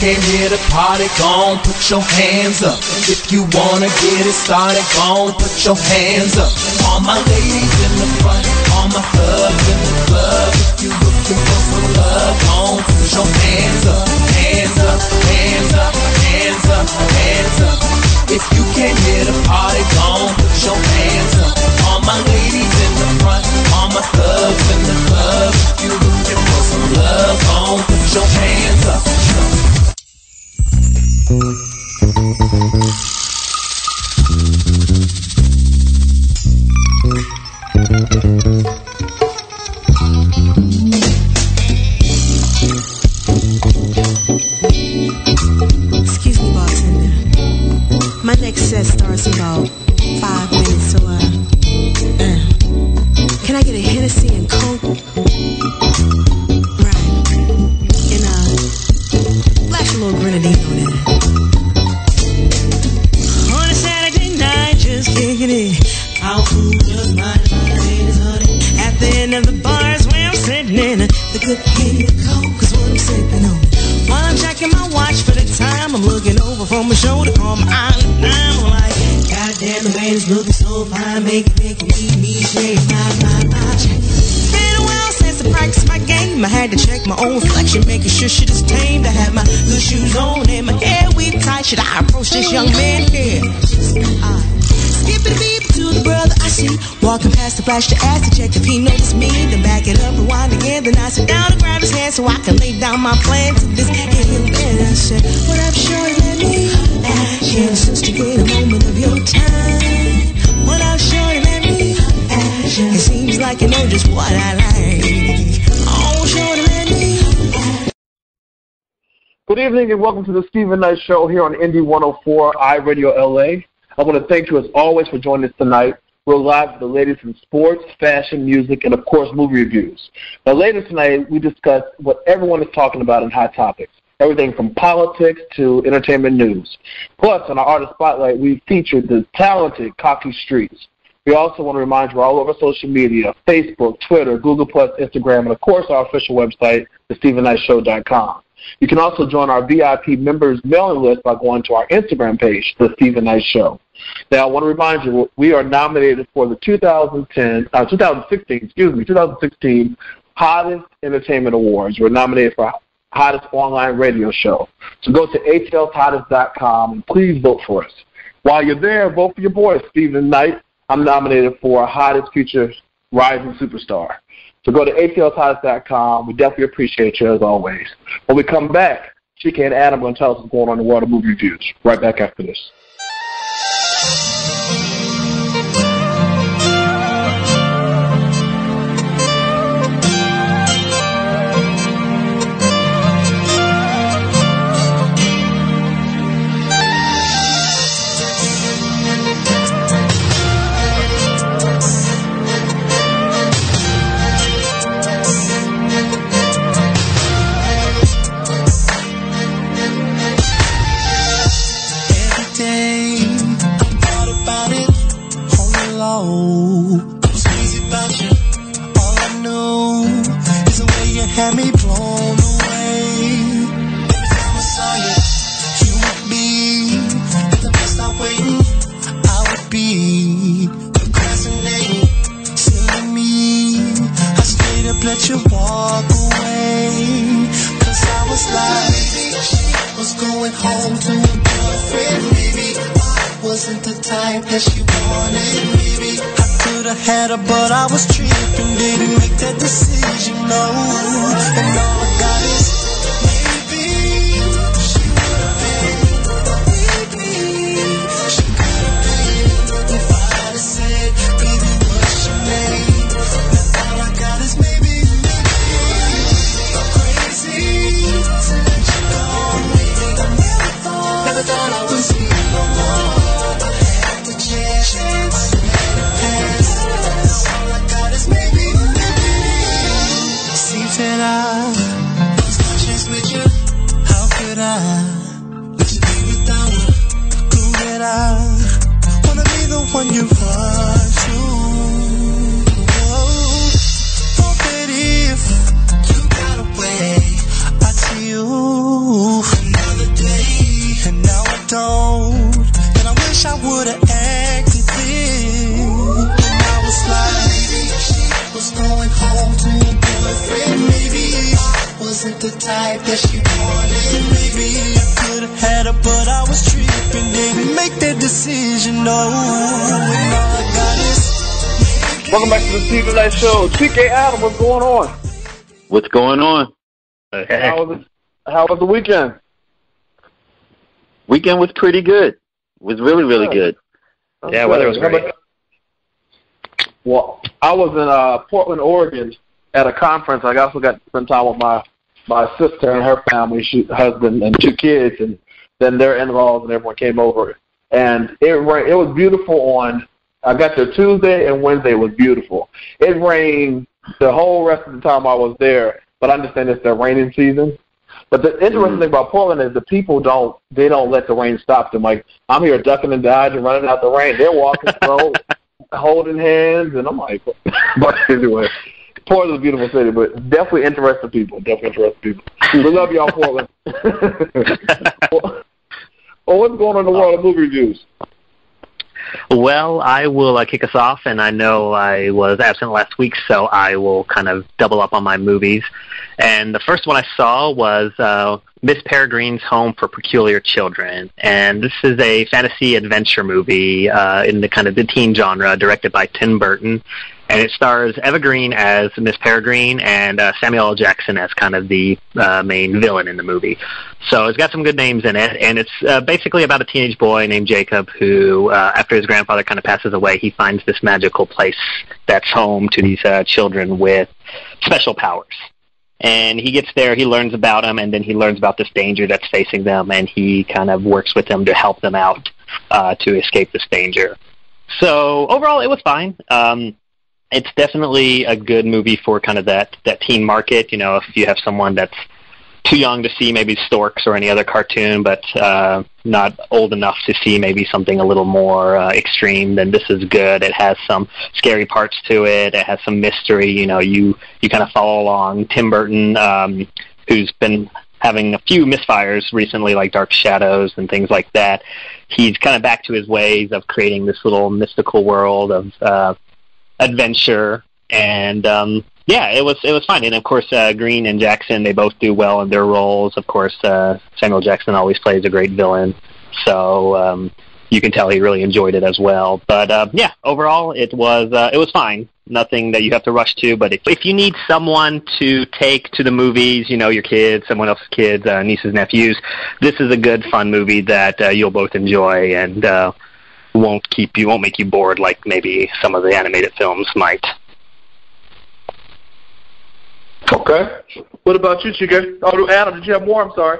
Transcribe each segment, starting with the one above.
came here to party, gon' put your hands up. If you wanna get it started, gon' put your hands up. All my ladies in the front, all my thugs in the club. If you looking for some love, gon' put your hands up. Hands up, hands up, hands up, hands up. If you came here to party, gon' put your hands up. All my ladies in the front, all my thugs in the club. If you looking for some love, gon' put your hands up. Excuse me, bartender. My next set starts in about 5 minutes, so can I get a Hennessy and Coke? Right. And flash a little grenadine on it. On a Saturday night, just kicking it. Out just my ladies, honey. At the end of the bars where I'm sitting in the good Henny and Coke, 'cause what I'm sipping on. While I'm checking my watch for the time, I'm looking over from my shoulder, call my island now. I'm like, goddamn, the man is looking so fine, make me shake my. Been a while since I practiced my game. I had to check my own reflection, making sure shit is tamed. I had my good shoes on and my hair weave tight. Should I approach this young man here? Skipping beep to the brother I see, walking past the flash to ask to check if he noticed me. Then back it up, rewind again. Then I sit down and grab his hand so I can lay down my plan to this ill. And I said, what up, shorty, let me can sister get a moment of your time? What up, shorty, let me it seems like you know just what I like. Oh, shorty, let me. Good evening and welcome to the Stephen Knight Show here on Indie 104 iRadio LA. I want to thank you as always for joining us tonight. We're live with the latest in sports, fashion, music, and of course movie reviews. Now later tonight we discuss what everyone is talking about in Hot Topics, everything from politics to entertainment news. Plus, on our Artist Spotlight, we featured the talented Cocky Streets. We also want to remind you we're all over social media, Facebook, Twitter, Google+, Instagram, and of course our official website, thestephenknightshow.com. You can also join our VIP members mailing list by going to our Instagram page, The Stephen Knight Show. Now, I want to remind you, we are nominated for the 2016 Hottest Entertainment Awards. We're nominated for Hottest Online Radio Show. So go to HLShottest.com and please vote for us. While you're there, vote for your boy, Stephen Knight. I'm nominated for Hottest Future Rising Superstar. So go to ATLShottest.com. We definitely appreciate you as always. When we come back, Chica and Adam are going to tell us what's going on in the world of movie reviews. Right back after this. Had me blown away. Every time I saw you, you would be at the best stop waiting. I would be procrastinating, silly me. I straight up let you walk away. 'Cause I was like, maybe she was going home to a boyfriend. Maybe I wasn't the type that she wanted. Maybe I could have had her, but I was tripping, didn't make that decision, no. And all I got is maybe she would have been, maybe she could have been. If I'd have said, baby, what's your name? Now all I got is maybe, I'm crazy to let you go. Maybe I never thought I would see you no more. I had the chance. That I lost my chance with you. How could I let you be without me? Prove that I wanna be the one you run to. Oh, baby, if you got away, I see you. Another life that she wanted. Maybe I could have had her, but I was tripping. Didn't make that decision, no. And all I got is... Welcome back to the Stephen Knight Show. TK Adam, what's going on? What's going on? How was the weekend? Weekend was pretty good. It was really, really good. Yeah, weather was great. Well, I was in Portland, Oregon at a conference. I also got to spend time with my sister and her family, husband and 2 kids, and then their in-laws and everyone came over. And it was beautiful I got there Tuesday and Wednesday. It was beautiful. It rained the whole rest of the time I was there, but I understand it's the raining season. But the interesting thing about Portland is the people don't let the rain stop them. Like, I'm here ducking and dodging, running out the rain. They're walking slow, holding hands, and I'm like, but anyway, Portland's a beautiful city, but definitely interesting people. We love y'all, Portland. Well, what's going on in the world of movie reviews? Well, I will kick us off, and I know I was absent last week, so I will kind of double up on my movies. And the first one I saw was Miss Peregrine's Home for Peculiar Children, and this is a fantasy adventure movie in the kind of the teen genre, directed by Tim Burton. And it stars Eva Green as Miss Peregrine and Samuel L. Jackson as kind of the main villain in the movie. So it's got some good names in it, and it's basically about a teenage boy named Jacob who, after his grandfather kind of passes away, he finds this magical place that's home to these children with special powers. And he gets there, he learns about them, and then he learns about this danger that's facing them, and he kind of works with them to help them out to escape this danger. So overall, it was fine. It's definitely a good movie for kind of that teen market. You know, if you have someone that's too young to see maybe Storks or any other cartoon, but not old enough to see maybe something a little more extreme, then this is good. It has some scary parts to it. It has some mystery. You know, you kind of follow along. Tim Burton, who's been having a few misfires recently, like Dark Shadows and things like that, he's kind of back to his ways of creating this little mystical world of adventure, and yeah, it was fine. And of course, Green and Jackson, they both do well in their roles. Of course, Samuel Jackson always plays a great villain, so you can tell he really enjoyed it as well. But yeah, overall, it was fine. Nothing that you have to rush to. But if you need someone to take to the movies, you know, your kids, someone else's kids, nieces, nephews, this is a good, fun movie that you'll both enjoy, and won't make you bored like maybe some of the animated films might. Okay. What about you, Chica? Oh, Adam, did you have more? I'm sorry.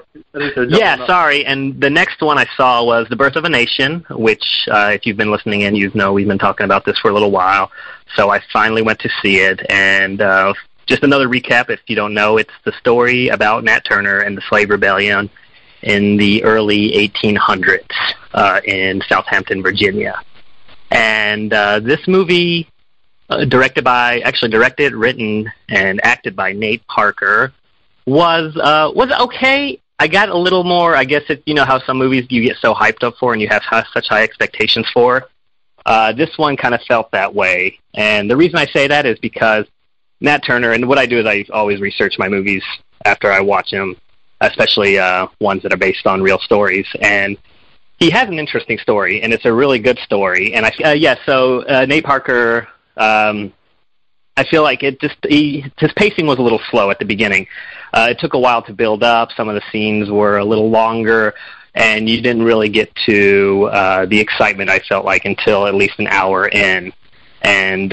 Yeah, sorry. And the next one I saw was The Birth of a Nation, which, if you've been listening in, you know we've been talking about this for a little while. So I finally went to see it. And just another recap, if you don't know, it's the story about Nat Turner and the Slave Rebellion in the early 1800s in Southampton, Virginia. And this movie, directed, written, and acted by Nate Parker, was okay. I got a little more, I guess, you know how some movies you get so hyped up for and you have such high expectations for. This one kind of felt that way. And the reason I say that is because Nat Turner, and what I do is I always research my movies after I watch them, especially ones that are based on real stories. And he has an interesting story, and it's a really good story. And so Nate Parker, I feel like his pacing was a little slow at the beginning. It took a while to build up. Some of the scenes were a little longer, and you didn't really get to the excitement, I felt like, until at least an hour in. And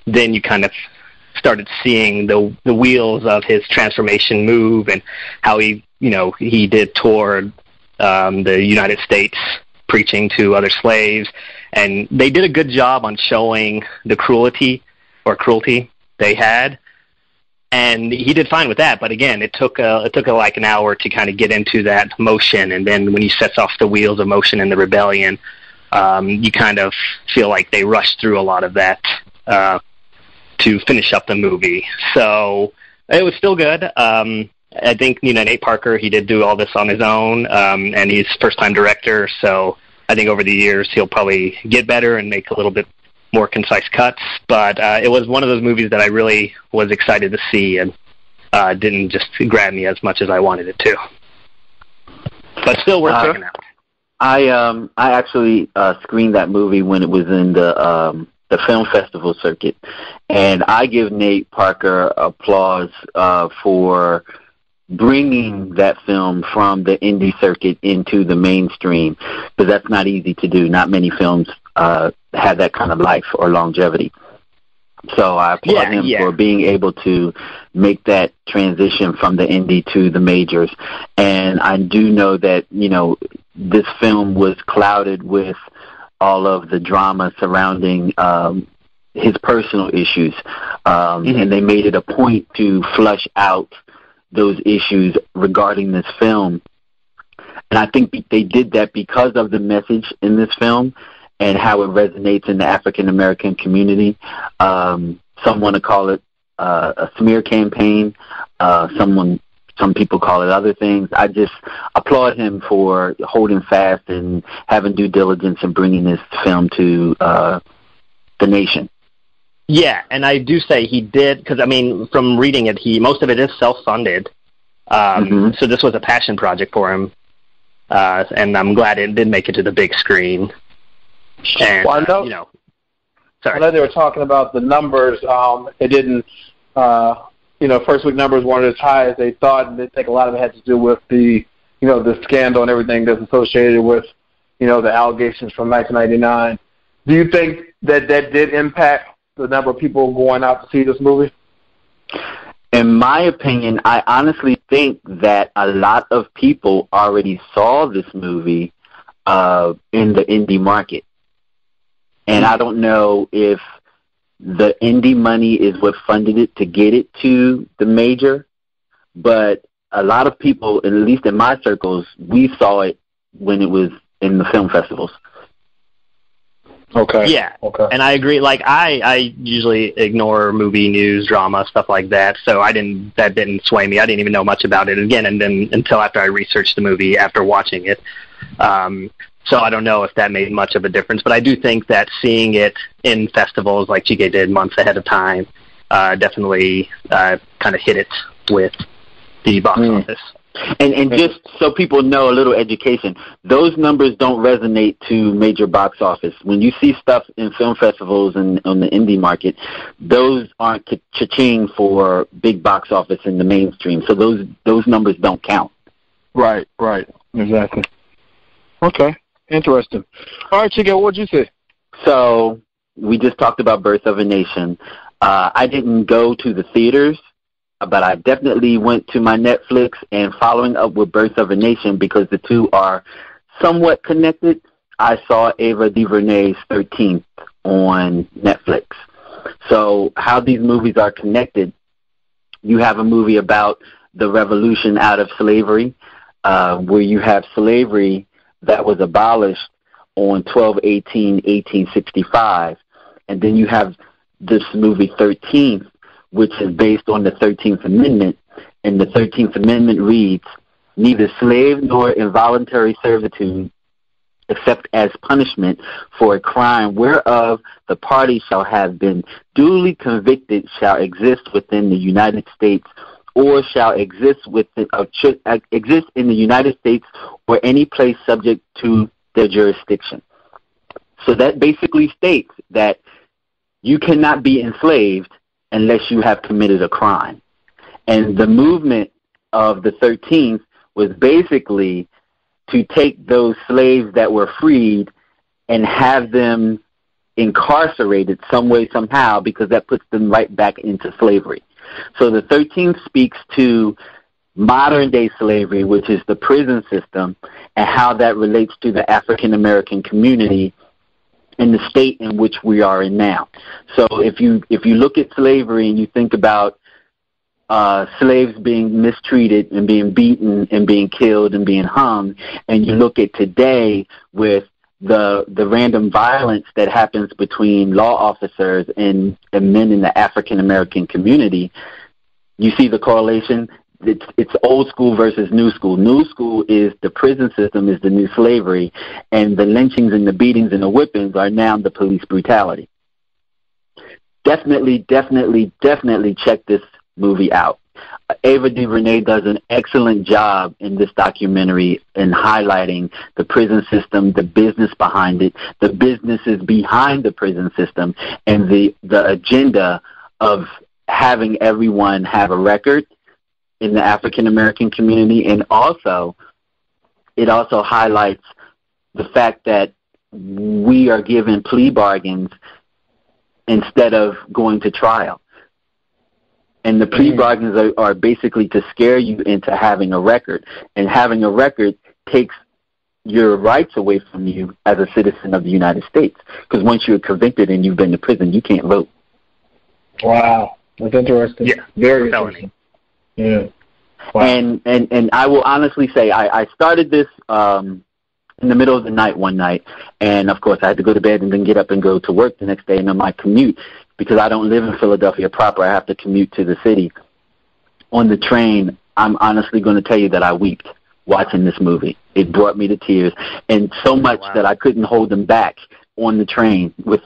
then you kind of started seeing the wheels of his transformation move, and how he did toward the United States, preaching to other slaves. And they did a good job on showing the cruelty they had, and he did fine with that. But again, it took like an hour to kind of get into that motion, and then when he sets off the wheels of motion in the rebellion, you kind of feel like they rushed through a lot of that to finish up the movie. So it was still good. I think Nate Parker, he did do all this on his own, and he's first-time director, so I think over the years he'll probably get better and make a little bit more concise cuts. But it was one of those movies that I really was excited to see, and didn't just grab me as much as I wanted it to. But still worth checking out. I actually screened that movie when it was in the film festival circuit, and I give Nate Parker applause for bringing that film from the indie circuit into the mainstream, because that's not easy to do. Not many films have that kind of life or longevity. So I applaud him for being able to make that transition from the indie to the majors. And I do know that, you know, this film was clouded with all of the drama surrounding his personal issues. And they made it a point to flush out those issues regarding this film. And I think they did that because of the message in this film and how it resonates in the African-American community. Some want to call it a smear campaign. Some people call it other things. I just applaud him for holding fast and having due diligence and bringing this film to the nation. Yeah, and I do say he did, because, I mean, from reading it, most of it is self-funded. So this was a passion project for him, and I'm glad it did make it to the big screen. And, well, I know, sorry. I know they were talking about the numbers. It didn't, first week numbers weren't as high as they thought, and they think a lot of it had to do with the scandal and everything that's associated with, the allegations from 1999. Do you think that did impact the number of people going out to see this movie? In my opinion, I honestly think that a lot of people already saw this movie in the indie market. And I don't know if the indie money is what funded it to get it to the major, but a lot of people, at least in my circles, we saw it when it was in the film festivals. Okay. Yeah. Okay. And I agree. Like I usually ignore movie news, drama, stuff like that. So that didn't sway me. I didn't even know much about it again, and then until after I researched the movie after watching it. So I don't know if that made much of a difference, but I do think that seeing it in festivals like Chike did months ahead of time definitely kind of hit it with the box office. And just so people know, a little education, those numbers don't resonate to major box office. When you see stuff in film festivals and on the indie market, those aren't cha-ching for big box office in the mainstream. So those numbers don't count. Right, exactly. Okay, interesting. All right, Chike, what'd you say? So we just talked about Birth of a Nation. I didn't go to the theaters, but I definitely went to my Netflix and following up with Birth of a Nation because the two are somewhat connected. I saw Ava DuVernay's 13th on Netflix. So how these movies are connected, you have a movie about the revolution out of slavery, where you have slavery that was abolished on 12/18/1865, and then you have this movie 13th, which is based on the 13th Amendment, and the 13th Amendment reads, "Neither slave nor involuntary servitude, except as punishment for a crime whereof the party shall have been duly convicted, shall exist within the United States, or shall exist exist in the United States or any place subject to their jurisdiction." So that basically states that you cannot be enslaved unless you have committed a crime. And the movement of the 13th was basically to take those slaves that were freed and have them incarcerated some way, somehow, because that puts them right back into slavery. So the 13th speaks to modern-day slavery, which is the prison system, and how that relates to the African-American community in the state in which we are in now. So if you look at slavery and you think about slaves being mistreated and being beaten and being killed and being hung, and you look at today with the random violence that happens between law officers and men in the African-American community, you see the correlation. It's old school versus new school. New school is the prison system is the new slavery, and the lynchings and the beatings and the whippings are now the police brutality. Definitely check this movie out. Ava DuVernay does an excellent job in this documentary in highlighting the prison system, the business behind it, the businesses behind the prison system, and the agenda of having everyone have a record in the African American community. And also, it also highlights the fact that we are given plea bargains instead of going to trial. And the plea bargains are basically to scare you into having a record. And having a record takes your rights away from you as a citizen of the United States. Because once you're convicted and you've been to prison, you can't vote. Wow. That's interesting. Yeah. Very felony. interesting. Yeah. Wow. And I will honestly say I started this in the middle of the night one night, and of course I had to go to bed and then get up and go to work the next day. And on my commute, because I don't live in Philadelphia proper, I have to commute to the city. On the train, I'm honestly going to tell you that I wept watching this movie. It brought me to tears, and so much that I couldn't hold them back on the train with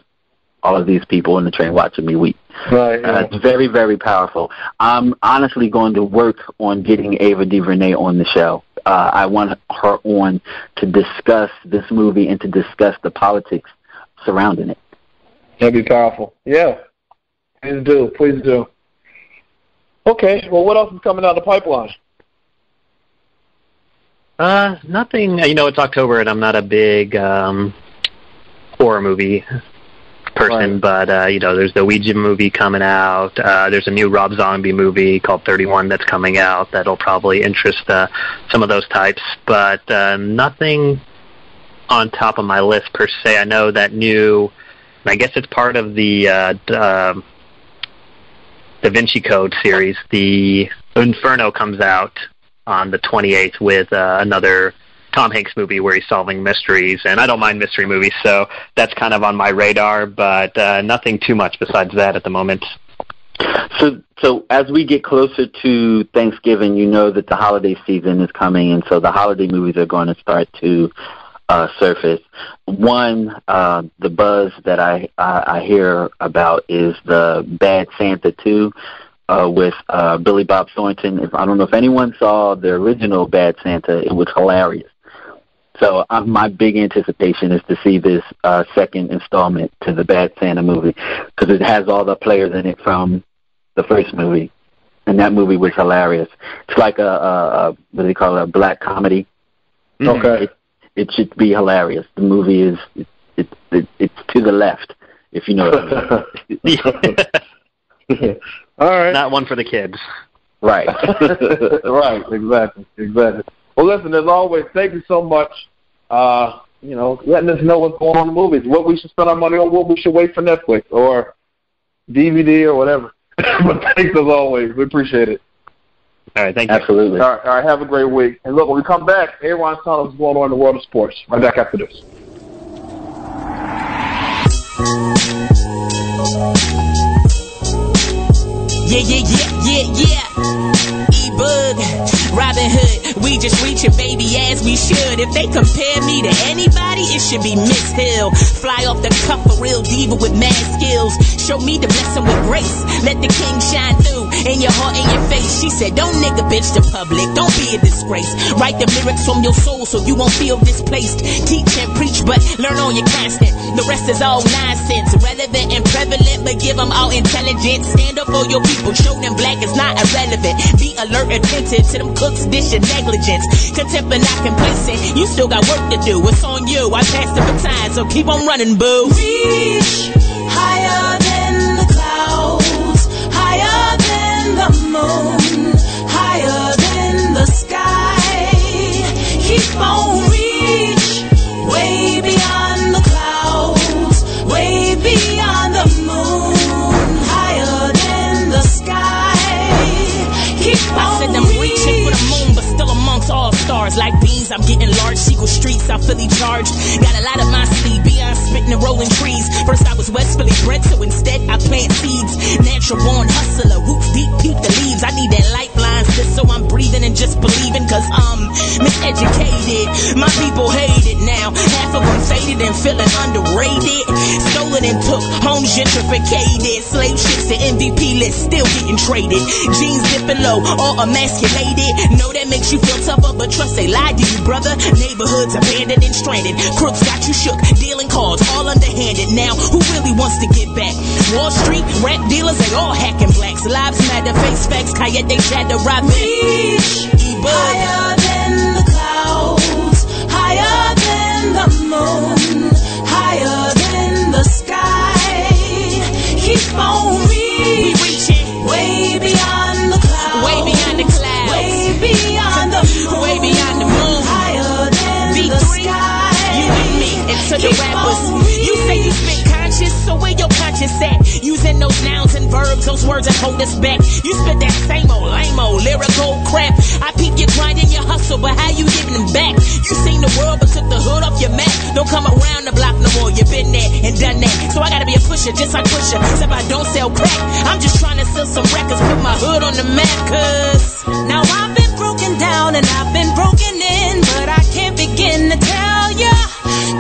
all of these people on the train watching me weep. Right. Yeah. It's very, very powerful. I'm honestly going to work on getting Ava DuVernay on the show. I want her on to discuss this movie and to discuss the politics surrounding it. That'd be powerful. Yeah. Please do. Please do. Okay. Well, what else is coming out of the pipeline? Nothing. It's October, and I'm not a big horror movie person, right. But there's the Ouija movie coming out. There's a new Rob Zombie movie called 31 that's coming out that'll probably interest some of those types, but nothing on top of my list per se. I know that new, I guess it's part of the Da Vinci Code series. The Inferno comes out on the 28th with another Tom Hanks movie where he's solving mysteries, and I don't mind mystery movies, so that's kind of on my radar, but nothing too much besides that at the moment. So as we get closer to Thanksgiving, you know that the holiday season is coming, and so the holiday movies are going to start to surface. One, the buzz that I hear about is the Bad Santa 2 with Billy Bob Thornton. I don't know if anyone saw the original Bad Santa. It was hilarious. So my big anticipation is to see this second installment to the Bad Santa movie, because it has all the players in it from the first movie, and that movie was hilarious. It's like a what do they call it, a black comedy. Okay. It should be hilarious. The movie is it's to the left, if you know what I mean. All right. Not one for the kids. Right. Right. Exactly. Well, listen, as always, thank you so much. Letting us know what's going on in the movies, what we should spend our money on, what we should wait for Netflix or DVD or whatever. But thanks as always. We appreciate it. All right, thank you. Absolutely. All right, have a great week. And look, when we come back, everyone's telling us what's going on in the world of sports. Right back after this. Yeah. E-Bug, Robin Hood, we just reaching baby as we should. If they compare me to anybody, it should be Miss Hill. Fly off the cuff, a real diva with mad skills. Show me the blessing with grace. Let the king shine through in your heart and your face. She said, don't nigga bitch the public, don't be a disgrace. Write the lyrics from your soul so you won't feel displaced. Teach and preach, but learn on your constant. The rest is all nonsense, relevant and prevalent, but give them all intelligence. Stand up for your people, show them black is not irrelevant. Be alert, attentive to them cooks, dish and negligence. Contempt and not complacent, you still got work to do. It's on you, I passed the baton, so keep on running, boo. Reach higher than the clouds, higher than the moon, higher than the sky. Keep on reach, way beyond the clouds, way beyond the moon, higher than the sky. Keep on I said I'm reaching for the moon, but still amongst all stars. Like beans, I'm getting large. Sequel streets, I'm Philly charged. Got a lot of my sleep, beyond spitting and rolling trees. First I was West Philly bred, so instead I plant seeds. Natural born hustler, roots deep, peep the leaves. I need that lifeline, sis, so I'm breathing and just believing. Cause I'm miseducated, my people hate it now. Half of them faded and feeling underrated. Stolen and took, home gentrification. dedicated. Slave ships to MVP list, still getting traded. Jeans dipping low, all emasculated. Know that makes you feel tougher, but trust they lied to you, brother. Neighborhoods abandoned and stranded. Crooks got you shook, dealing cards, all underhanded. Now, who really wants to get back? Wall Street, rap dealers, they all hacking blacks. Lives matter, face facts, Kayette, they shadow Robin. E-Bud. Higher than the clouds, higher than the moon, higher than the sky. Keep on reaching, way beyond the clouds, way beyond the clouds, way beyond the moon, way beyond the moon, higher than the sky. You and me, and to the rappers, you say you spit conscious, so where your conscience at? Using those nouns and verbs, those words that hold us back. You spit that same old, lame-old, lyrical crap. I peep your grind and your hustle, but how you giving them back? You seen the world, but took the hood off your map. Don't come around the block no more, you been there and done that. So I gotta be a pusher, just like Pusher. Except I don't sell crack, I'm just trying to sell some records, put my hood on the map, cause now I've been broken down and I've been broken in, but I can't begin to tell ya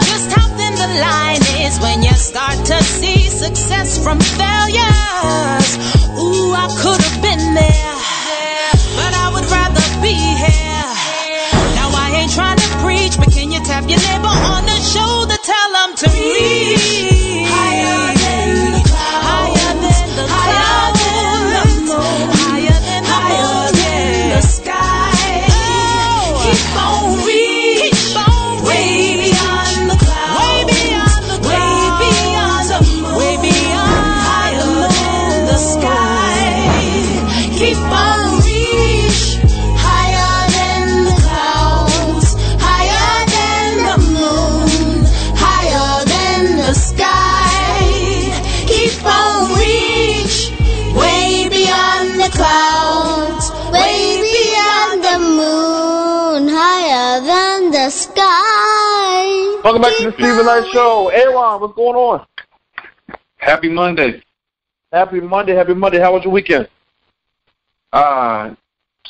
just how thin the line is when you start to see success from failures. Ooh, I could have been there, but I would rather be here. Now I ain't trying to preach, but can you tap your neighbor on the shoulder, tell them to reach higher than the clouds, higher than the moon, higher than the sky. Keep on reaching, way beyond the clouds, way beyond the moon, way beyond, higher than the sky. Keep on reaching, higher than the clouds, higher than the moon, higher than the sky. Keep on reaching, way beyond the clouds, way beyond the moon, higher than the sky. Welcome back to the Stephen Knight Show. Aaron, what's going on? Happy Monday. Happy Monday. How was your weekend?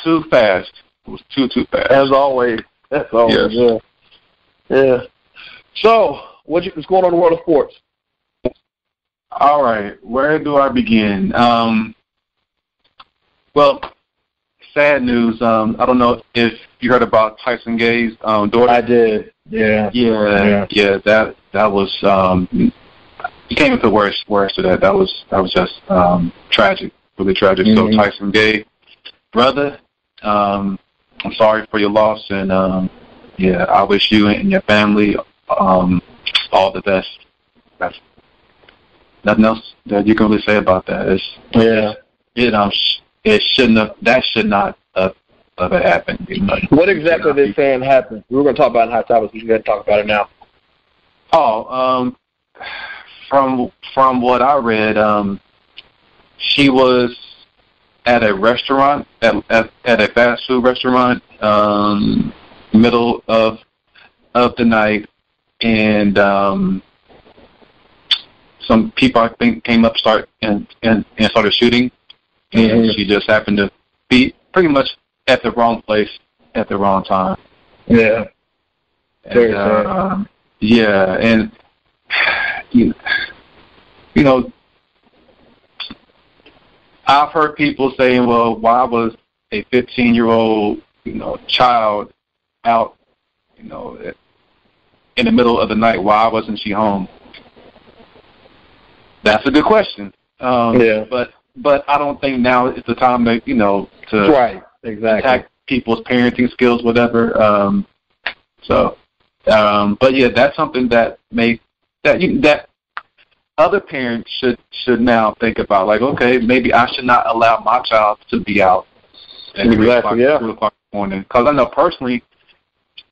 Too fast. It was too fast. As always. Yes. Yeah. So, what's going on in the world of sports? All right. Where do I begin? Well, sad news. I don't know if you heard about Tyson Gay's daughter. I did. Yeah. That was you can't even put words to that. That was just tragic, really tragic. Mm-hmm. So Tyson Gay, brother, I'm sorry for your loss, and I wish you and your family all the best. That's nothing else that you can really say about that. It shouldn't have. That should not have happened. What exactly are they saying happened? We were going to talk about it in Hot Topics. We're going to talk about it now. From what I read, she was at a restaurant, at a fast food restaurant, middle of the night, and some people, I think, came up and started shooting, and she just happened to be pretty much at the wrong place at the wrong time. Yeah. Very sad. Yeah, and you know, I've heard people saying, well, why was a 15-year-old, child out, in the middle of the night? Why wasn't she home? That's a good question. But I don't think now is the time to, to right, exactly, attack people's parenting skills, whatever. But yeah, that's something that that other parents should now think about. Like, okay, maybe I should not allow my child to be out at 3 o'clock in the morning. Because I know personally,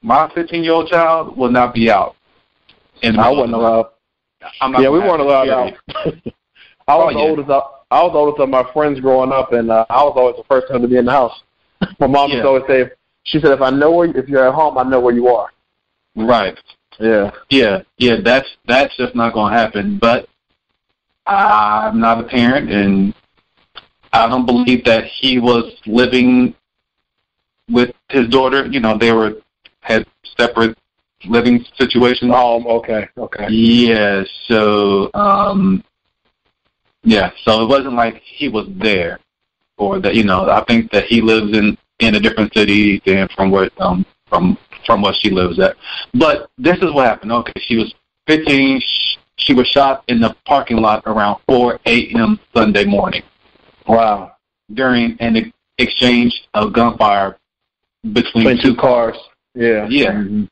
my 15-year-old child will not be out. And I wasn't allowed. We weren't allowed out. I was the oldest of my friends growing up, and I was always the first one to be in the house. My mom used to always say, she said, if you're at home, I know where you are. Right. Yeah. That's just not going to happen. But I'm not a parent, and I don't believe that he was living with his daughter. They had separate living situations. Oh, okay. Yeah. So Yeah, so it wasn't like he was there, or that I think that he lives in a different city than from what she lives at. But this is what happened. Okay, she was 15. She was shot in the parking lot around 4 a.m. Sunday morning. Wow. During an exchange of gunfire between two cars. Yeah. Yeah. Mm-hmm.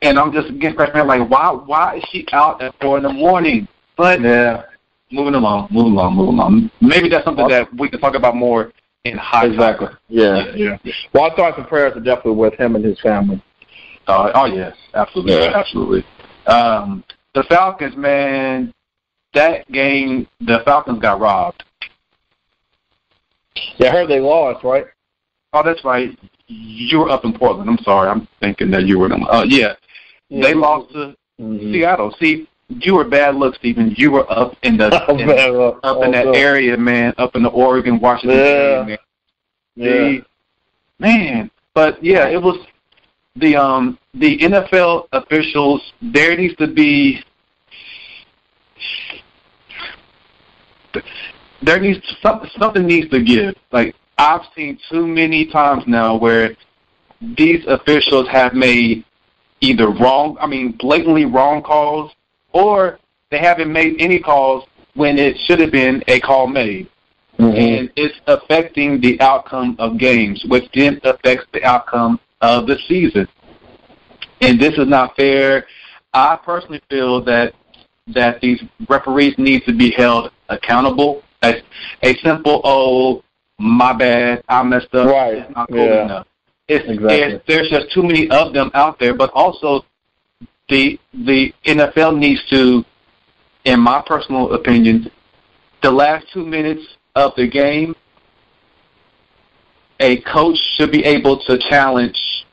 And I'm just getting frustrated, like, why is she out at 4 in the morning? But yeah. Moving along. Maybe that's something that we can talk about more in high. Exactly. Yeah. Well, our thoughts and prayers are definitely with him and his family. Oh yes, absolutely, absolutely. The Falcons, man, that game, the Falcons got robbed. Yeah, I heard they lost, right? Oh, that's right. You were up in Portland. I'm sorry. I'm thinking that you were. They lost to Seattle. See, you were bad luck, Stephen. You were up in the in that area, man. Up in the Oregon, Washington area. Yeah. Man. But yeah, it was the NFL officials. There needs to be. Something needs to give. Like, I've seen too many times now where these officials have made either blatantly wrong calls, or they haven't made any calls when it should have been a call made. Mm-hmm. And it's affecting the outcome of games, which then affects the outcome of the season. And this is not fair. I personally feel that these referees need to be held accountable. A simple, my bad, I messed up, is not cool enough. There's just too many of them out there, but also the NFL needs to, in my personal opinion, the last 2 minutes of the game, a coach should be able to challenge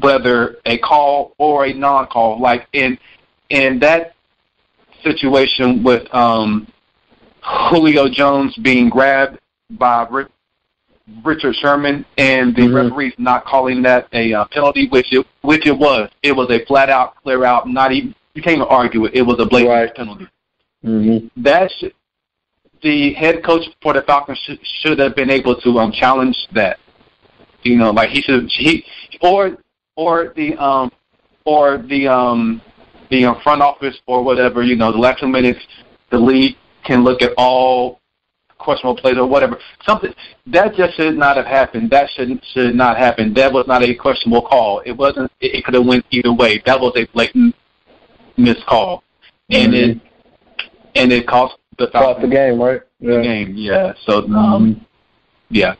whether a call or a non-call. Like in that situation with Julio Jones being grabbed by Richard Sherman and the referees not calling that a penalty, which it was. It was a flat-out, clear-out, not even, you can't even argue it. It was a blatant penalty. Mm-hmm. The head coach for the Falcons should have been able to challenge that. Like or the front office or whatever. The last 2 minutes, the league can look at all questionable plays or whatever. Something that just should not have happened. That should not happen. That was not a questionable call. It wasn't. It could have went either way. That was a blatant missed call, and it cost the game, right? The game, yeah. So, yeah,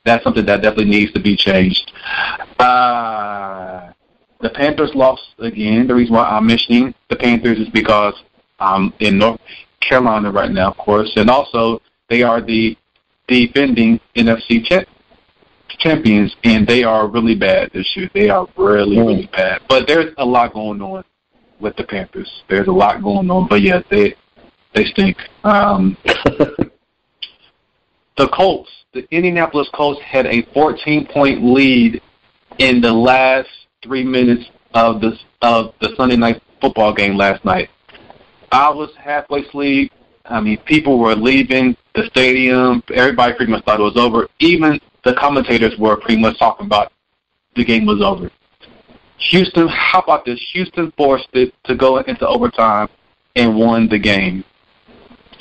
that's something that definitely needs to be changed. The Panthers lost again. The reason why I'm mentioning the Panthers is because I'm in North Carolina right now, of course, and also they are the defending NFC champions, and they are really bad this year. They are really bad. But there's a lot going on with the Panthers. There's a lot going on, but yeah, they stink. The Colts, the Indianapolis Colts, had a 14-point lead in the last 3 minutes of the Sunday night football game last night. I was halfway asleep. People were leaving the stadium. Everybody pretty much thought it was over. Even the commentators were pretty much talking about the game was over. Houston, how about this? Houston forced it to go into overtime and won the game.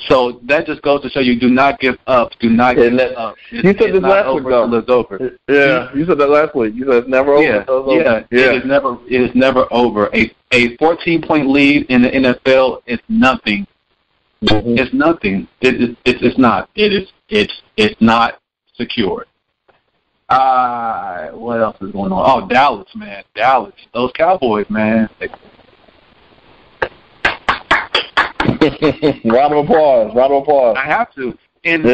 So that just goes to show you, do not give up. Do not give up. You said this last week, though. It's over. Yeah, you said that last week. You said it's never over. Yeah. It is never over. A 14-point lead in the NFL is nothing. Mm-hmm. It's nothing. It's not. It's not secured. What else is going on? Oh, Dallas, man. Dallas. Those Cowboys, man. Round of applause. I have to. And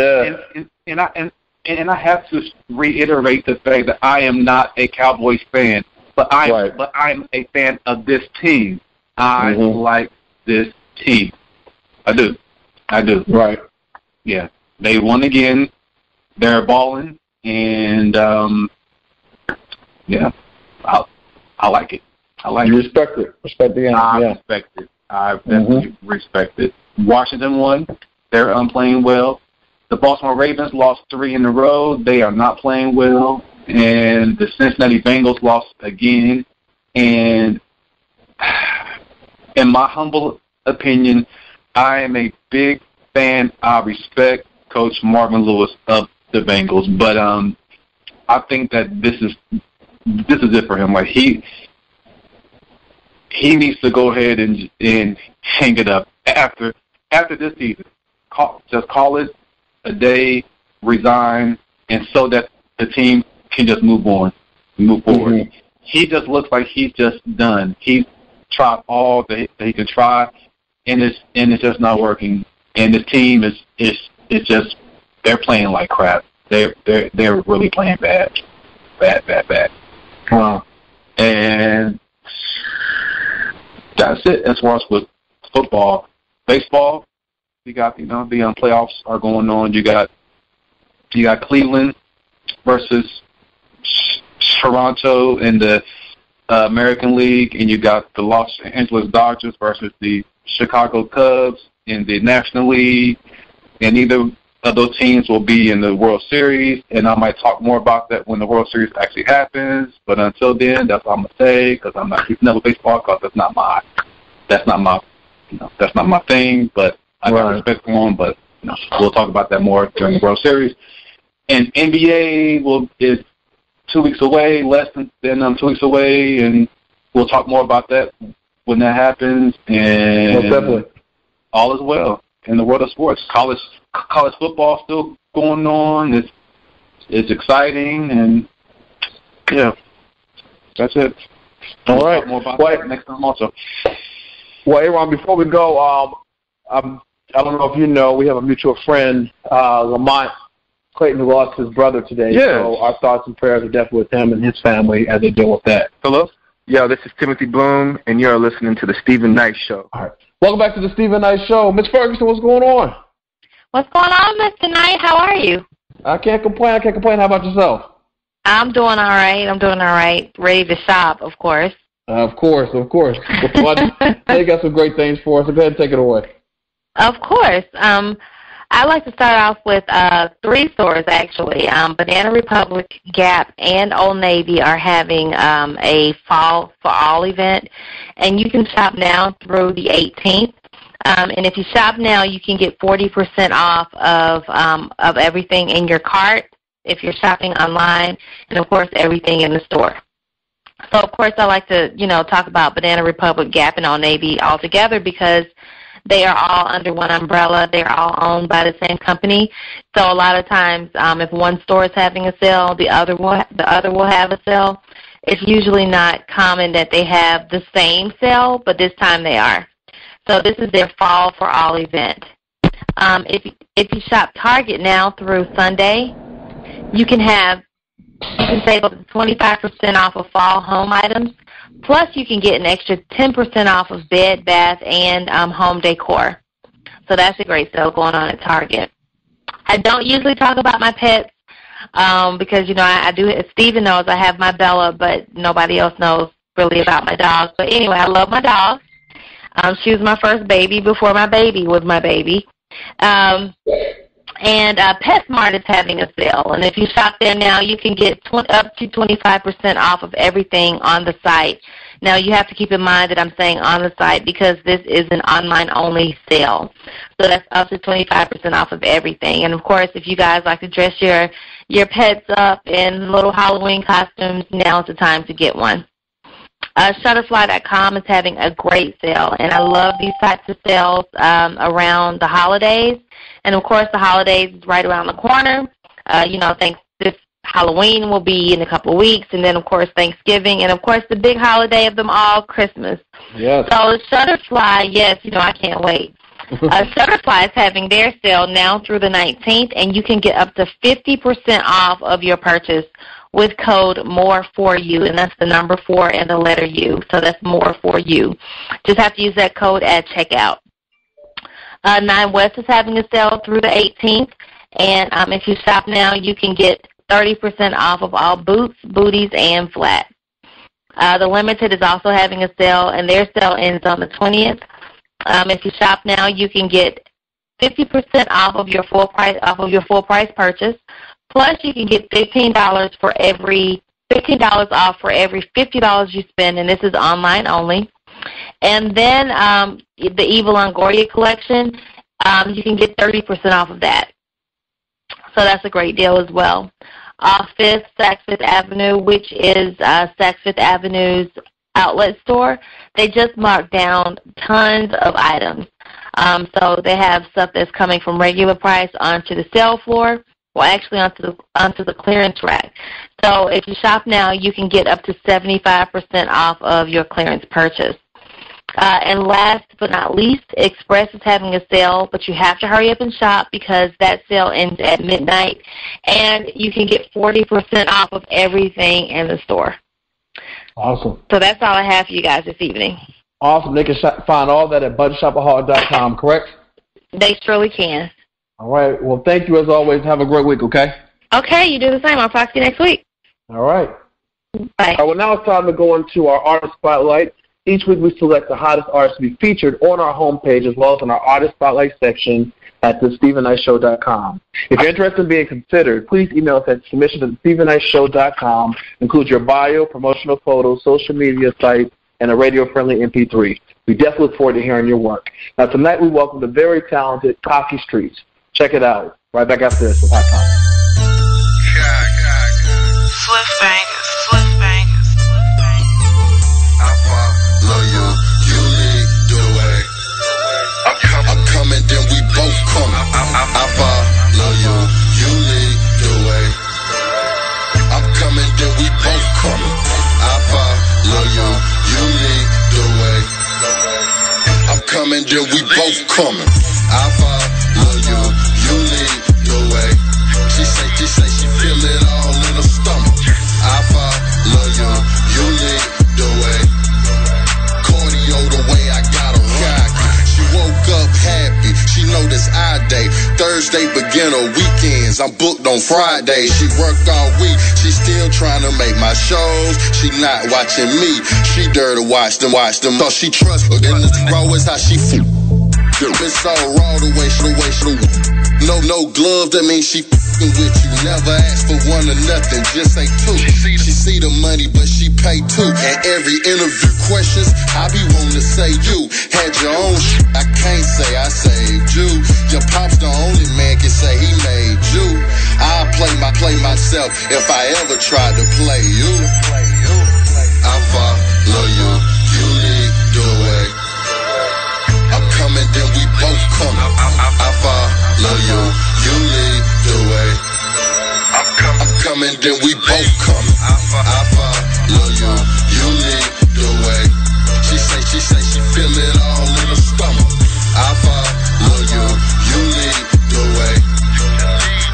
I have to reiterate the fact that I am not a Cowboys fan, but I'm a fan of this team. I like this team. I do. Right. Yeah. They won again. They're balling, and yeah, I like it. You respect it. Respect the game. I respect it. I definitely respect it. Washington won. They're playing well. The Baltimore Ravens lost 3 in a row. They are not playing well. And the Cincinnati Bengals lost again. And in my humble opinion, I am a big fan. I respect Coach Marvin Lewis of the Bengals, but I think that this is it for him. Like he needs to go ahead and hang it up after this season. Just call it a day, resign, and so that the team can just move forward. Mm-hmm. He just looks like he's just done. He's tried all that he can try, and it's just not working. And the team is just, they're playing like crap. They're really playing bad. And that's it as far as with football. Baseball, you got the playoffs are going on. You got Cleveland versus Toronto in the American League, and you got the Los Angeles Dodgers versus the Chicago Cubs in the National League, and either of those teams will be in the World Series, and I might talk more about that when the World Series actually happens. But until then, that's all I'm gonna say, because I'm not keeping up with baseball, because that's not my thing. But I got respect for them. But we'll talk about that more during the World Series. And NBA is 2 weeks away, less than 2 weeks away, and we'll talk more about that when that happens. And most definitely, all is well in the world of sports. College football still going on. It's exciting, and yeah, that's it. All right. More about that next time also. Well, Aaron, before we go, I don't know if you know, we have a mutual friend, Lamont Clayton, who lost his brother today. Yeah. So our thoughts and prayers are definitely with him and his family as they deal with that. Hello? Yo, this is Timothy Bloom, and you're listening to the Stephen Knight Show. All right. Welcome back to the Stephen Knight Show. Miss Ferguson, what's going on? What's going on, Mr. Knight? How are you? I can't complain. How about yourself? I'm doing all right. Ready to shop, of course. Of course. Well, they got some great things for us, so go ahead and take it away. Of course. I'd like to start off with 3 stores, actually. Banana Republic, Gap, and Old Navy are having a Fall for All event, and you can shop now through the 18th. And if you shop now, you can get 40% off of everything in your cart if you're shopping online, and, of course, everything in the store. So, of course, I like to, talk about Banana Republic, Gap, and Old Navy all together because they are all under one umbrella. They're all owned by the same company. So a lot of times, if one store is having a sale, the other will have a sale. It's usually not common that they have the same sale, but this time they are. So this is their Fall for All event. If you shop Target now through Sunday, you can save up to 25% off of fall home items. Plus, you can get an extra 10% off of bed, bath, and home decor. So that's a great sale going on at Target. I don't usually talk about my pets because, I do. Stephen knows I have my Bella, but nobody else knows really about my dogs. But anyway, I love my dog. She was my first baby before my baby was my baby. And PetSmart is having a sale, and if you shop there now, you can get up to 25% off of everything on the site. Now, you have to keep in mind that I'm saying on the site because this is an online-only sale. So that's up to 25% off of everything. And, of course, if you guys like to dress your pets up in little Halloween costumes, now's the time to get one. Shutterfly.com is having a great sale, and I love these types of sales around the holidays. And, of course, the holidays is right around the corner. This Halloween will be in a couple of weeks, and then, of course, Thanksgiving, and, of course, the big holiday of them all, Christmas. Yes. So Shutterfly, yes, I can't wait. Shutterfly is having their sale now through the 19th, and you can get up to 50% off of your purchase with code MORE4U, and that's the number 4 and the letter U. So that's MORE4U. Just have to use that code at checkout. Nine West is having a sale through the 18th, and if you shop now, you can get 30% off of all boots, booties, and flats. The Limited is also having a sale, and their sale ends on the 20th. If you shop now, you can get 50% off of your full price purchase. Plus, you can get $15 off for every $50 you spend, and this is online only. And then the Eva Longoria collection, you can get 30% off of that. So that's a great deal as well. Off Saks Fifth Avenue, which is Saks Fifth Avenue's outlet store, they just marked down tons of items. So they have stuff that's coming from regular price onto the sale floor, well, actually onto the clearance rack. So if you shop now, you can get up to 75% off of your clearance purchase. And last but not least, Express is having a sale, but you have to hurry up and shop because that sale ends at midnight, and you can get 40% off of everything in the store. Awesome. So that's all I have for you guys this evening. Awesome. They can find all that at budgetshopaholic.com, correct? They surely can. All right. Well, thank you as always. Have a great week, okay? Okay, you do the same. I'll talk to you next week. All right. Bye. Well, now it's time to go into our Artist Spotlight. Each week we select the hottest artists to be featured on our homepage as well as on our Artist Spotlight section at thestevenknightshow.com. If you're interested in being considered, please email us at submission@thestevenknightshow.com. Include your bio, promotional photos, social media site, and a radio-friendly MP3. We definitely look forward to hearing your work. Now, tonight we welcome the very talented Cocky Streets. Check it out. Right back after this with Hot Topic. Swift bangers, swift bangers, swift bangers. I follow you, you lead the way. I'm coming, then we both come. I follow you, you lead the way. I'm coming, then we both come. I follow you, you lead the way. I'm coming, then we both coming. I follow you, you lead the way. She say she feel it all in her stomach. I follow you, you lead the way. Cardio the way I got her rockin'. She woke up happy, she know this I day. Thursday beginner weekends, I'm booked on Friday. She worked all week, she still trying to make my shows. She not watching me, she there to watch them. Thought she trust her, and this raw is how she feel. It's so raw the way she no glove, that means she f***ing with you. Never ask for one or nothing, just say two. She see the money, but she pay too. And every interview questions, I be wanting to say you had your own shit. I can't say I saved you. Your pop's the only man can say he made you. I'll play myself if I ever tried to play you. I follow you, you lead the way. I'm coming, then we both come. I follow you, you lead the way. I'm coming, then we both come. I follow you, you lead the way. She say she feel it all in her stomach. I follow you, you lead the way.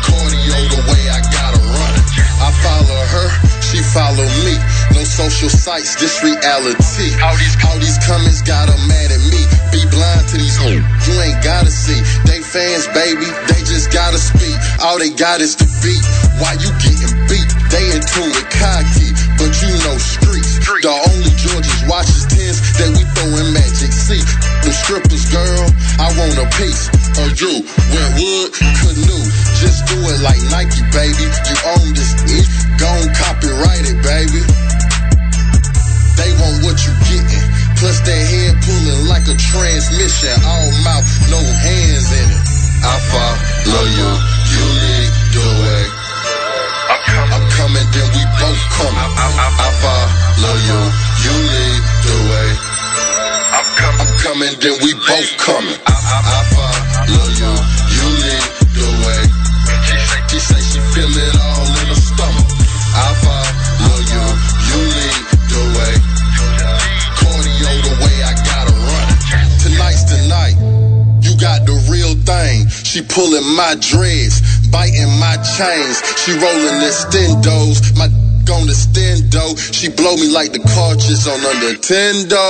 Cardio the way I gotta run it. I follow her, she follow me. No social sites, this reality. All these comments got her mad at me. Be blind to these hoes, you ain't gotta see. They fans, baby, they just gotta speak. All they got is the beat. Why you getting beat? They in tune with cocky, but you know streets. The only George's watches 10s that we throw in Magic C. The strippers, girl, I want a piece of you. Wentwood, Canoe, just do it like Nike, baby. You own this, gon' copyright it, baby. They want what you getting. Plus that head pulling like a transmission. All mouth, no hands in it. I follow you, you lead the way. I'm coming, then we both come. I follow you, you lead the way. I'm coming, then we both coming. I follow you, you lead the way. She say she feel it all in her stomach. I follow you, you lead the way. Cardio the way I gotta run it. Tonight's the night. You got the real thing. She pulling my dreads, biting my chains. She rolling the stendos. My on the stendo. She blow me like the cartridge on a Nintendo.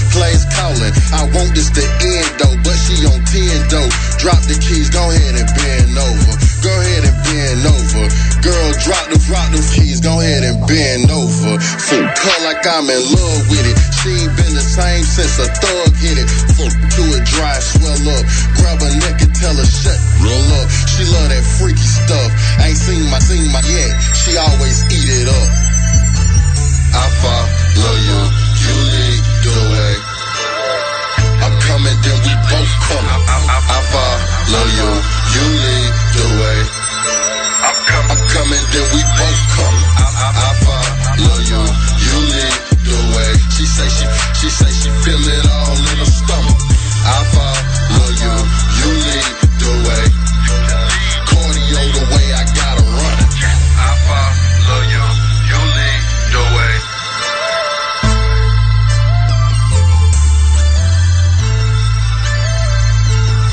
Plays calling. I want this to end though, but she on 10 though. Drop the keys, go ahead and bend over. Go ahead and bend over. Girl, drop the keys, go ahead and bend over. Fuck her like I'm in love with it. She ain't been the same since a thug hit it. Fuck to it dry, swell up. Grab a neck and tell her yeah, she always eat it up. I follow you, you lead the way. I'm coming, then we both come. I follow you, you lead the way. I'm coming, then we both come. I follow you, you lead the way. She say she feel it all in her stomach. I follow you, you lead the way. Cardio the way I gotta run it. I follow you, you lead the way.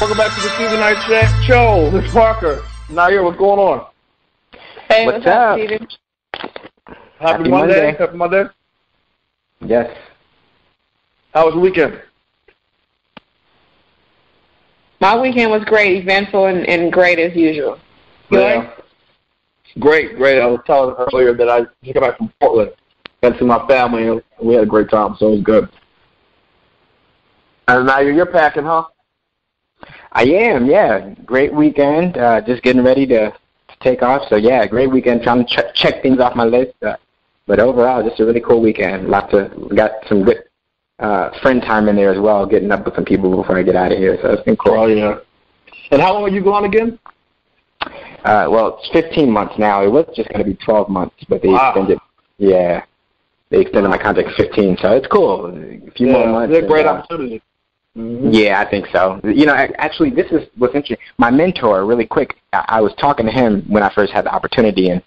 Welcome back to the Stephen Knight Show. Miss Parker, Nair, what's going on? Hey, what's up, Stephen? Happy Monday. Happy Monday. Yes. How was the weekend? My weekend was great, eventful, and great as usual. Yeah. Great. I was telling her earlier that I just got back from Portland. Got to see my family, and we had a great time, so it was good. And now you're packing, huh? I am, yeah. Great weekend. Just getting ready to take off. So, yeah, great weekend. Trying to check things off my list. But overall, just a really cool weekend. Got some good friend time in there as well, getting up with some people before I get out of here. So it's been cool. Oh, yeah. And how long are you gone again? Well, it's 15 months now. It was just going to be 12 months, but they extended. Yeah, they extended my contract to 15, so it's cool. A few more months. It's a great opportunity. Mm-hmm. Yeah, I think so. You know, actually, this is what's interesting. My mentor, really quick, I was talking to him when I first had the opportunity, and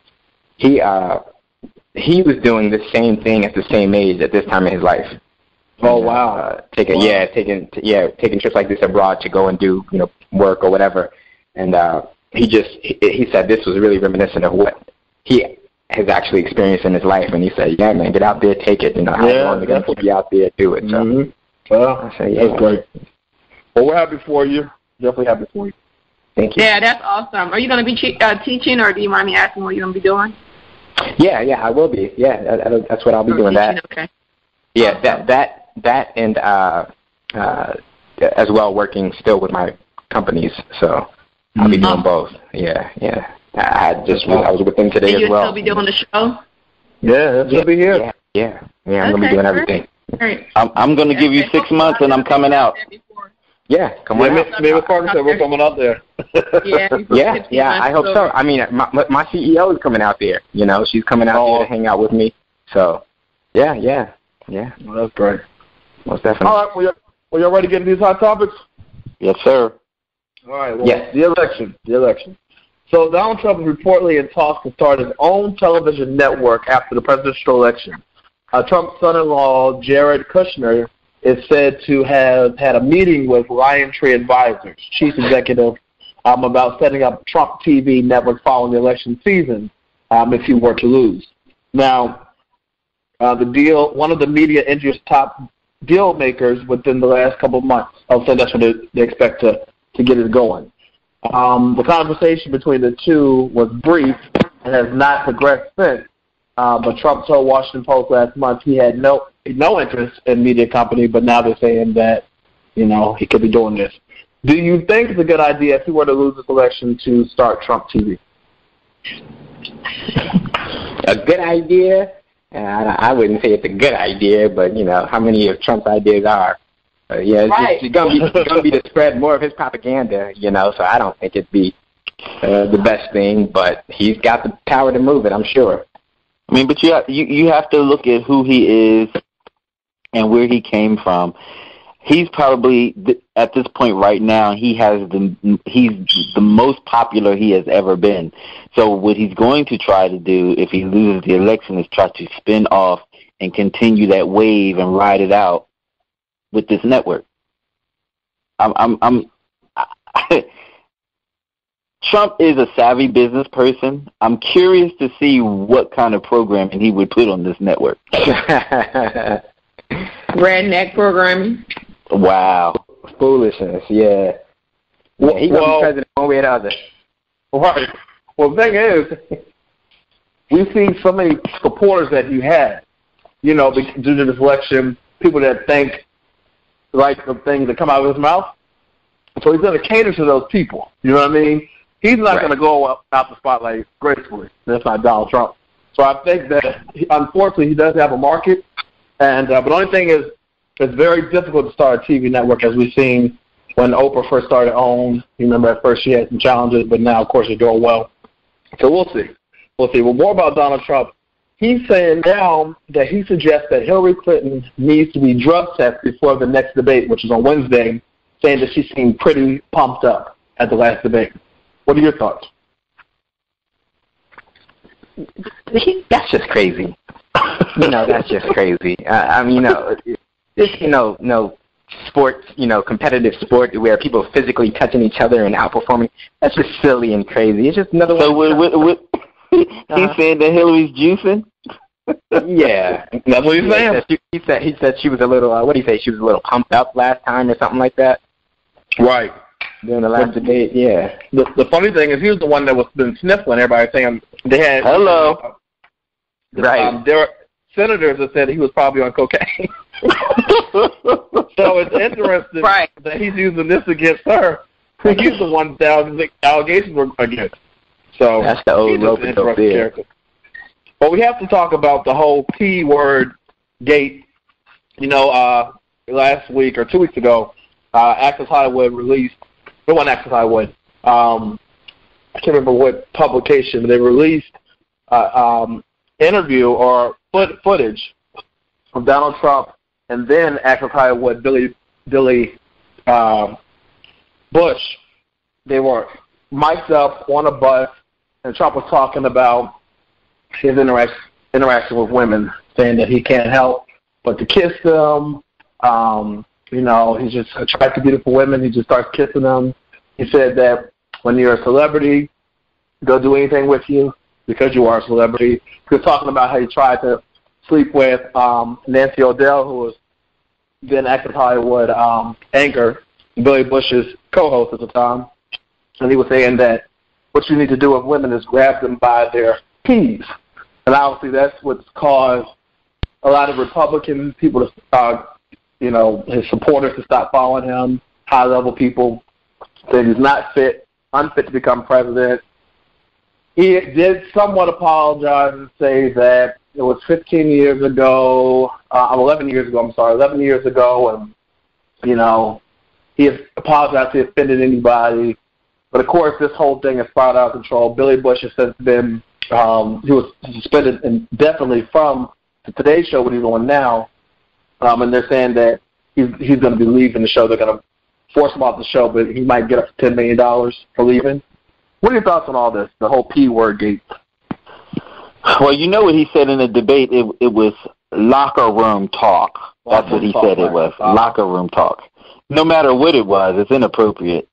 he was doing the same thing at the same age at this time in his life. Oh, wow. Taking trips like this abroad to go and do, work or whatever. And he said this was really reminiscent of what he has actually experienced in his life. And he said, yeah, man, get out there, take it. How long they're going to keep you out there, do it. So, well, I said, that's great. Well, we're happy for you. Definitely happy for you. Thank you. Yeah, that's awesome. Are you going to be teaching, or do you mind me asking what you're going to be doing? Yeah, I will be. Yeah, that's what I'll be doing. Teaching, okay. Yeah, that and as well working still with my companies. So I'll be doing both. Yeah. I was with them today as well. You'll still be doing the show? Yeah, he'll be here. Yeah. I'm going to be doing everything. Great. I'm going to give you 6 months, and I'm coming out. Yeah, come on out. Maybe Parker said we're coming out there. Yeah, I hope so. I mean, my CEO is coming out there. She's coming out there to hang out with me. So, yeah. Well, that's great. Most definitely. All right, well, y'all ready to get into these hot topics? Yes, sir. All right, well, the election. So Donald Trump is reportedly in talks to start his own television network after the presidential election. Trump's son-in-law, Jared Kushner, is said to have had a meeting with Lion Tree Advisors, chief executive, about setting up Trump TV network following the election season if he were to lose. Now, the deal, one of the media industry's top deal makers within the last couple of months. I'll say that's what they expect to get it going. The conversation between the two was brief and has not progressed since. But Trump told Washington Post last month he had no interest in media company, but now they're saying that, he could be doing this. Do you think it's a good idea if he were to lose this election to start Trump TV? A good idea? I wouldn't say it's a good idea, but, how many of Trump's ideas are? It's going to be to spread more of his propaganda, so I don't think it'd be the best thing, but he's got the power to move it, I'm sure. I mean, but you have to look at who he is and where he came from. He's probably at this point right now. He's the most popular he has ever been. So what he's going to try to do if he loses the election is try to spin off and continue that wave and ride it out with this network. Trump is a savvy business person. I'm curious to see what kind of programming he would put on this network. Redneck programming. Wow. Foolishness, yeah. He's going to be president one way or the other. Right. Well, the thing is, we've seen so many supporters that you had, due to this election, people that think like the things that come out of his mouth. So he's going to cater to those people. You know what I mean? he's not going to go out the spotlight gracefully. That's not Donald Trump. So I think that, unfortunately, he does have a market. And but the only thing is, it's very difficult to start a TV network, as we've seen when Oprah first started OWN. You remember at first she had some challenges, but now, of course, they're doing well. So we'll see. We'll see. Well, more about Donald Trump. He's saying now that he suggests that Hillary Clinton needs to be drug tested before the next debate, which is on Wednesday, saying that she seemed pretty pumped up at the last debate. What are your thoughts? That's just crazy. That's just crazy. I mean, this, no sports, competitive sport where people are physically touching each other and outperforming. That's just silly and crazy. It's just another one. He's saying that Hillary's juicing? Yeah. That's what he's saying. He said she was a little, what did he say? She was a little pumped up last time or something like that? Right. During the last debate, yeah. The funny thing is he was the one that was been sniffling. Everybody saying they had... Hello. Right. There were senators that said he was probably on cocaine. So it's interesting that he's using this against her. He's the one that the allegations were against. So that's the old interesting character. But we have to talk about the whole P word gate. Last week or 2 weeks ago, Access Hollywood released. It wasn't Access Hollywood. I can't remember what publication, but they released interview or footage of Donald Trump and then Access Hollywood Billy Bush. They were mic'd up on a bus, and Trump was talking about his interaction with women, saying that he can't help but to kiss them. He's just attracted to beautiful women. He just starts kissing them. He said that when you're a celebrity, they'll do anything with you because you are a celebrity. He was talking about how he tried to sleep with Nancy O'Dell, who was then Access Hollywood anchor, Billy Bush's co-host at the time. And he was saying that what you need to do with women is grab them by their P's. And obviously that's what's caused a lot of Republican people to his supporters to stop following him, high-level people, that he's not unfit to become president. He did somewhat apologize and say that it was 11 years ago, and, he apologized if he offended anybody. But, of course, this whole thing is spiraled out of control. Billy Bush has since been, he was suspended indefinitely from the Today Show, what he's on now. And they're saying that he's going to be leaving the show. They're going to force him off the show, but he might get up to $10 million for leaving. What are your thoughts on all this, the whole P word gate? Well, you know what he said in the debate? It was locker room talk. That's what he said it was, locker room talk. No matter what it was, it's inappropriate.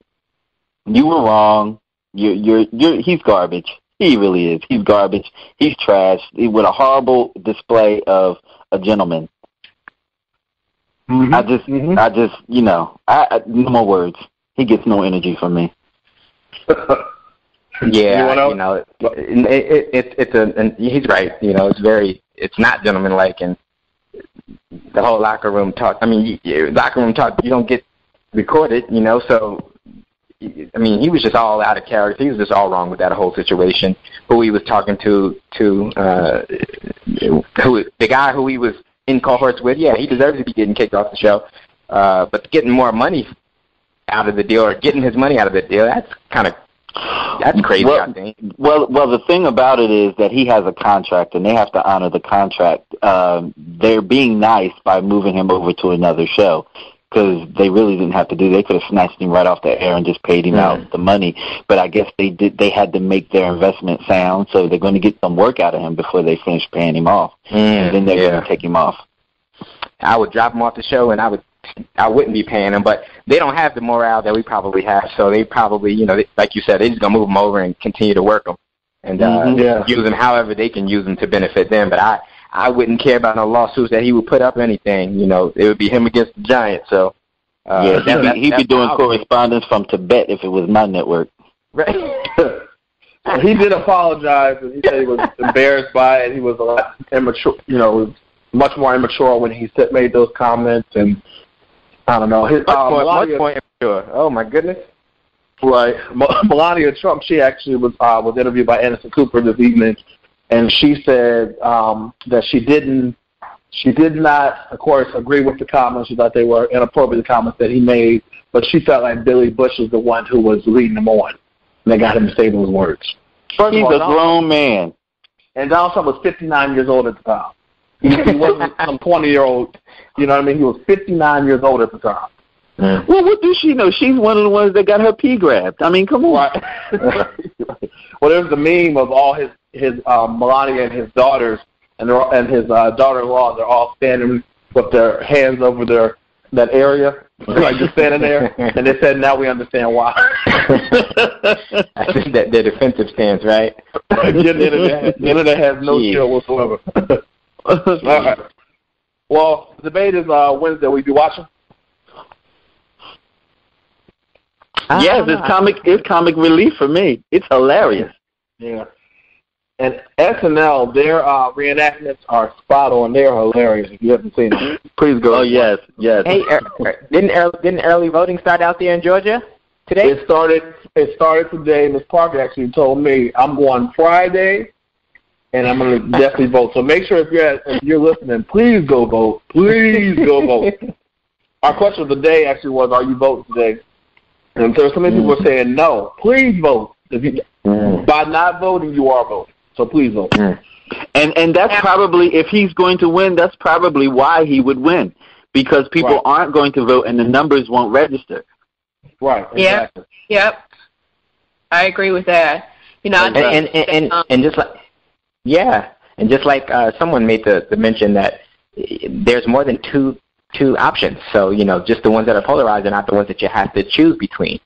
You were wrong. He's garbage. He really is. He's garbage. He's trash. With a horrible display of a gentleman. Mm-hmm. I just, no more words. He gets no energy from me. Yeah, he's right. It's not gentlemanlike, and the whole locker room talk. I mean, locker room talk, you don't get recorded, so. I mean, he was just all out of character. He was just all wrong with that whole situation. Who he was talking to the guy who he was in cohorts with, yeah, he deserves to be getting kicked off the show. But getting more money out of the deal, or getting his money out of the deal, that's crazy, I think. Well, the thing about it is that he has a contract, and they have to honor the contract. They're being nice by moving him over to another show, because they really didn't have to do. They could have snatched him right off the air and just paid him out the money. But I guess they did. They had to make their investment sound, so they're going to get some work out of him before they finish paying him off, and then they're going to take him off. I would drop him off the show, and I wouldn't be paying him. But they don't have the morale that we probably have, so they probably, like you said, they're just going to move him over and continue to work him and use him however they can use him to benefit them. But I wouldn't care about no lawsuits that he would put up or anything. It would be him against the Giants. So he'd be doing correspondence from Tibet if it was my network. Right. He did apologize, and he said he was embarrassed by it. He was a lot immature, much more immature when he made those comments. And I don't know, much more immature. Oh my goodness. Right. Melania Trump, she actually was interviewed by Anderson Cooper this evening, and she said that she did not, of course, agree with the comments. She thought they were inappropriate, the comments that he made, but she felt like Billy Bush was the one who was leading them on, and they got him to say those words. First He's of all, a grown man. And Donald Trump was 59 years old at the time. He wasn't some 20-year-old, you know what I mean? He was 59 years old at the time. Well, what does she know? She's one of the ones that got her pee grabbed. I mean, come on. Right. Well, there's the meme of all his Melania and his daughters and his daughter-in-law. They're all standing with their hands over that area, like just standing there. And they said, now we understand why. I think that their defensive stance, right? The internet has no chill whatsoever. All right. Well, the debate is Wednesday. Will you be watching? Yes, it's comic relief for me. It's hilarious. Yeah. And SNL, their reenactments are spot on. They're hilarious. If you haven't seen them, please go. Oh yes. Hey, didn't early voting start out there in Georgia today? It started today. Ms. Parker actually told me I'm going Friday, and I'm going to definitely vote. So make sure if you're listening, please go vote. Please go vote. Our question of the day actually was, are you voting today? And so many people are saying no. Please vote. By not voting, you are voting. So please vote. And that's probably, if he's going to win, that's probably why he would win, because people aren't going to vote and the numbers won't register. Right. Exactly. Yep. I agree with that. You know, and just like and just like someone made the mention that there's more than two options. So, you know, just the ones that are polarized are not the ones that you have to choose between.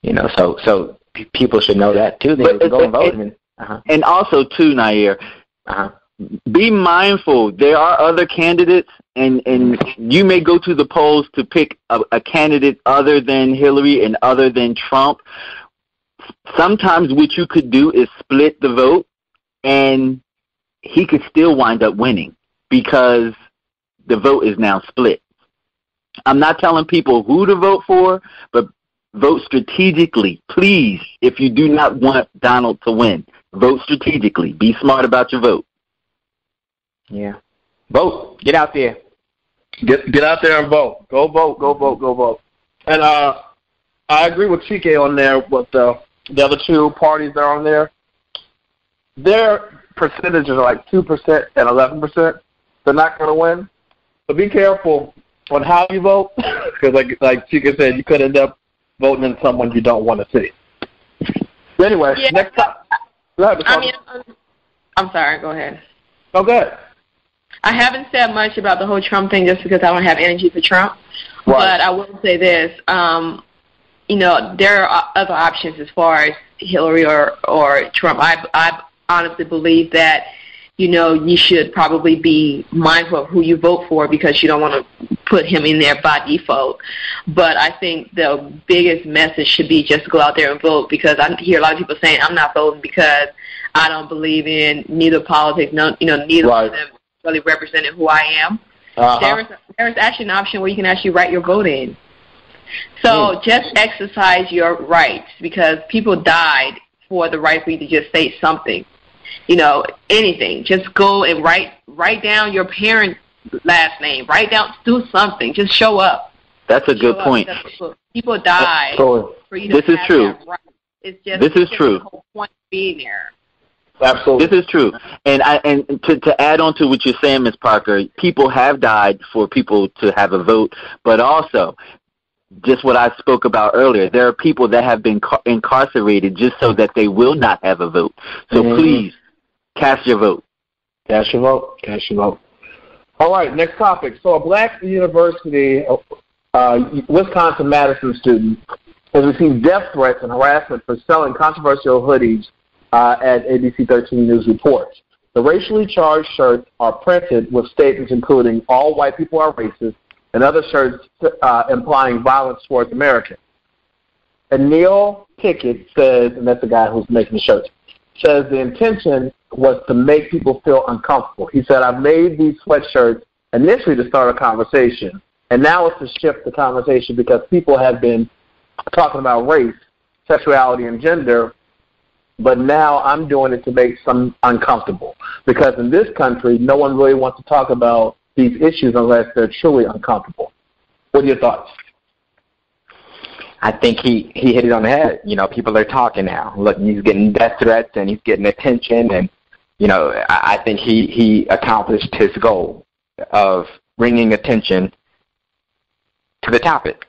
You know, so people should know that too. They can go and vote. And also, too, Nair, be mindful. There are other candidates, and you may go to the polls to pick a candidate other than Hillary and other than Trump. Sometimes what you could do is split the vote, and he could still wind up winning because the vote is now split. I'm not telling people who to vote for, but vote strategically. Please, if you do not want Donald to win, vote strategically. Be smart about your vote. Yeah. Vote. Get out there. Get out there and vote. Go vote. Go vote. Go vote. And I agree with Chike on there with the other two parties that are on there. Their percentages are like 2% and 11%. They're not going to win. So be careful on how you vote, because like Chika said, you could end up voting in someone you don't want to see. But anyway, next time. Go ahead, I'm sorry. Go ahead. Oh, go ahead. I haven't said much about the whole Trump thing just because I don't have energy for Trump. Right. But I will say this. You know, there are other options as far as Hillary or Trump. I honestly believe that, you know, you should probably be mindful of who you vote for because you don't want to put him in there by default. But I think the biggest message should be just go out there and vote, because I hear a lot of people saying I'm not voting because I don't believe in neither politics, neither of them really representing who I am. There's actually an option where you can actually write your vote in. So just exercise your rights, because people died for the right for you to just say something. You know, anything. Just go and write down your parents' last name. Write down, do something. Just show up. That's a good point. People die for you to This is true. That right. It's just, this is true. The whole point of being there. Absolutely. This is true. And to add on to what you're saying, Ms. Parker, people have died for people to have a vote, but also, just what I spoke about earlier, there are people that have been incarcerated just so that they will not have a vote. So please, cast your vote. Cast your vote. Cast your vote. All right, next topic. So a black university, Wisconsin-Madison student has received death threats and harassment for selling controversial hoodies at ABC 13 News reports. The racially charged shirts are printed with statements including all white people are racist and other shirts implying violence towards Americans. And Neil Pickett says, and that's the guy who's making the shirts, says the intention was to make people feel uncomfortable. He said, I've made these sweatshirts initially to start a conversation, and now it's to shift the conversation because people have been talking about race sexuality and gender, but now I'm doing it to make some uncomfortable. Because in this country, no one really wants to talk about these issues unless they're truly uncomfortable. What are your thoughts? I think he hit it on the head. You know, people are talking now. Look, he's getting death threats and he's getting attention, and you know, I think he accomplished his goal of bringing attention to the topic.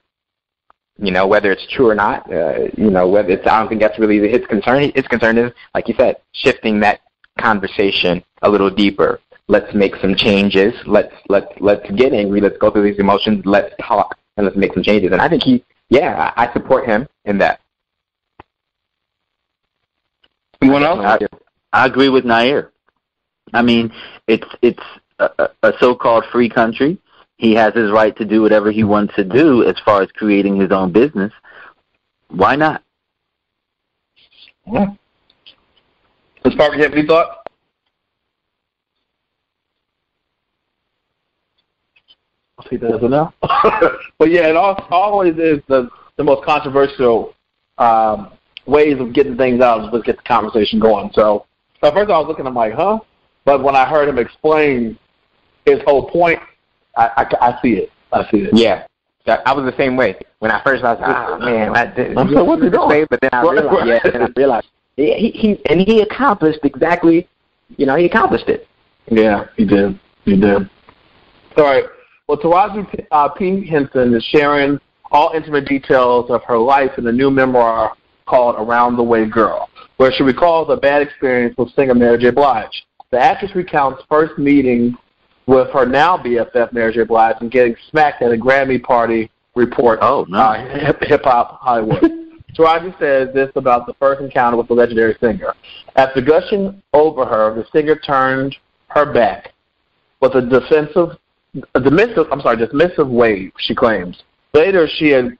You know, whether it's true or not, you know, whether it's, I don't think that's really his concern. His concern is, like you said, shifting that conversation a little deeper. Let's make some changes. Let's get angry. Let's go through these emotions. Let's talk and let's make some changes. And I think I support him in that. Anyone else? I agree with Nair. I mean, it's a so-called free country. He has his right to do whatever he wants to do as far as creating his own business. Why not? Yeah. Ms. Parker, you have any thought? I'll see that as a no. But yeah, it always is the most controversial ways of getting things out is to get the conversation going. So at first I was looking, I'm like, huh? But when I heard him explain his whole point, I see it. I see it. Yeah. I was the same way. When I first I was like, oh, man, what's he doing? But then I realized, he accomplished exactly, you know, he accomplished it. Yeah, he did. All right. Well, Taraji P. Henson is sharing all intimate details of her life in a new memoir called Around the Way Girl, where she recalls a bad experience with singer Mary J. Blige. The actress recounts first meeting with her now BFF, Mary J. Blige, and getting smacked at a Grammy party report. Oh, no. Hip-hop Hollywood. Taraji says this about the first encounter with the legendary singer. After gushing over her, the singer turned her back with a dismissive wave, she claims. Later, she had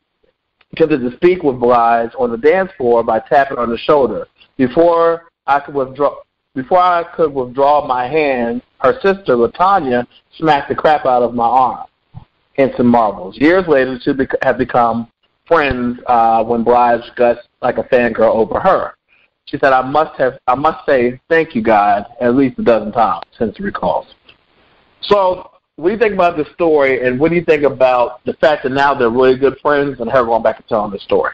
attempted to speak with Blige on the dance floor by tapping on the shoulder. Before I could withdraw my hand, her sister, LaTanya, smacked the crap out of my arm. Instant marbles. Years later, the two have become friends when Blige gushed like a fangirl over her. She said, I must say thank you, God, at least a dozen times since recalls. So, what do you think about this story, and what do you think about the fact that now they're really good friends and her going back and telling the story?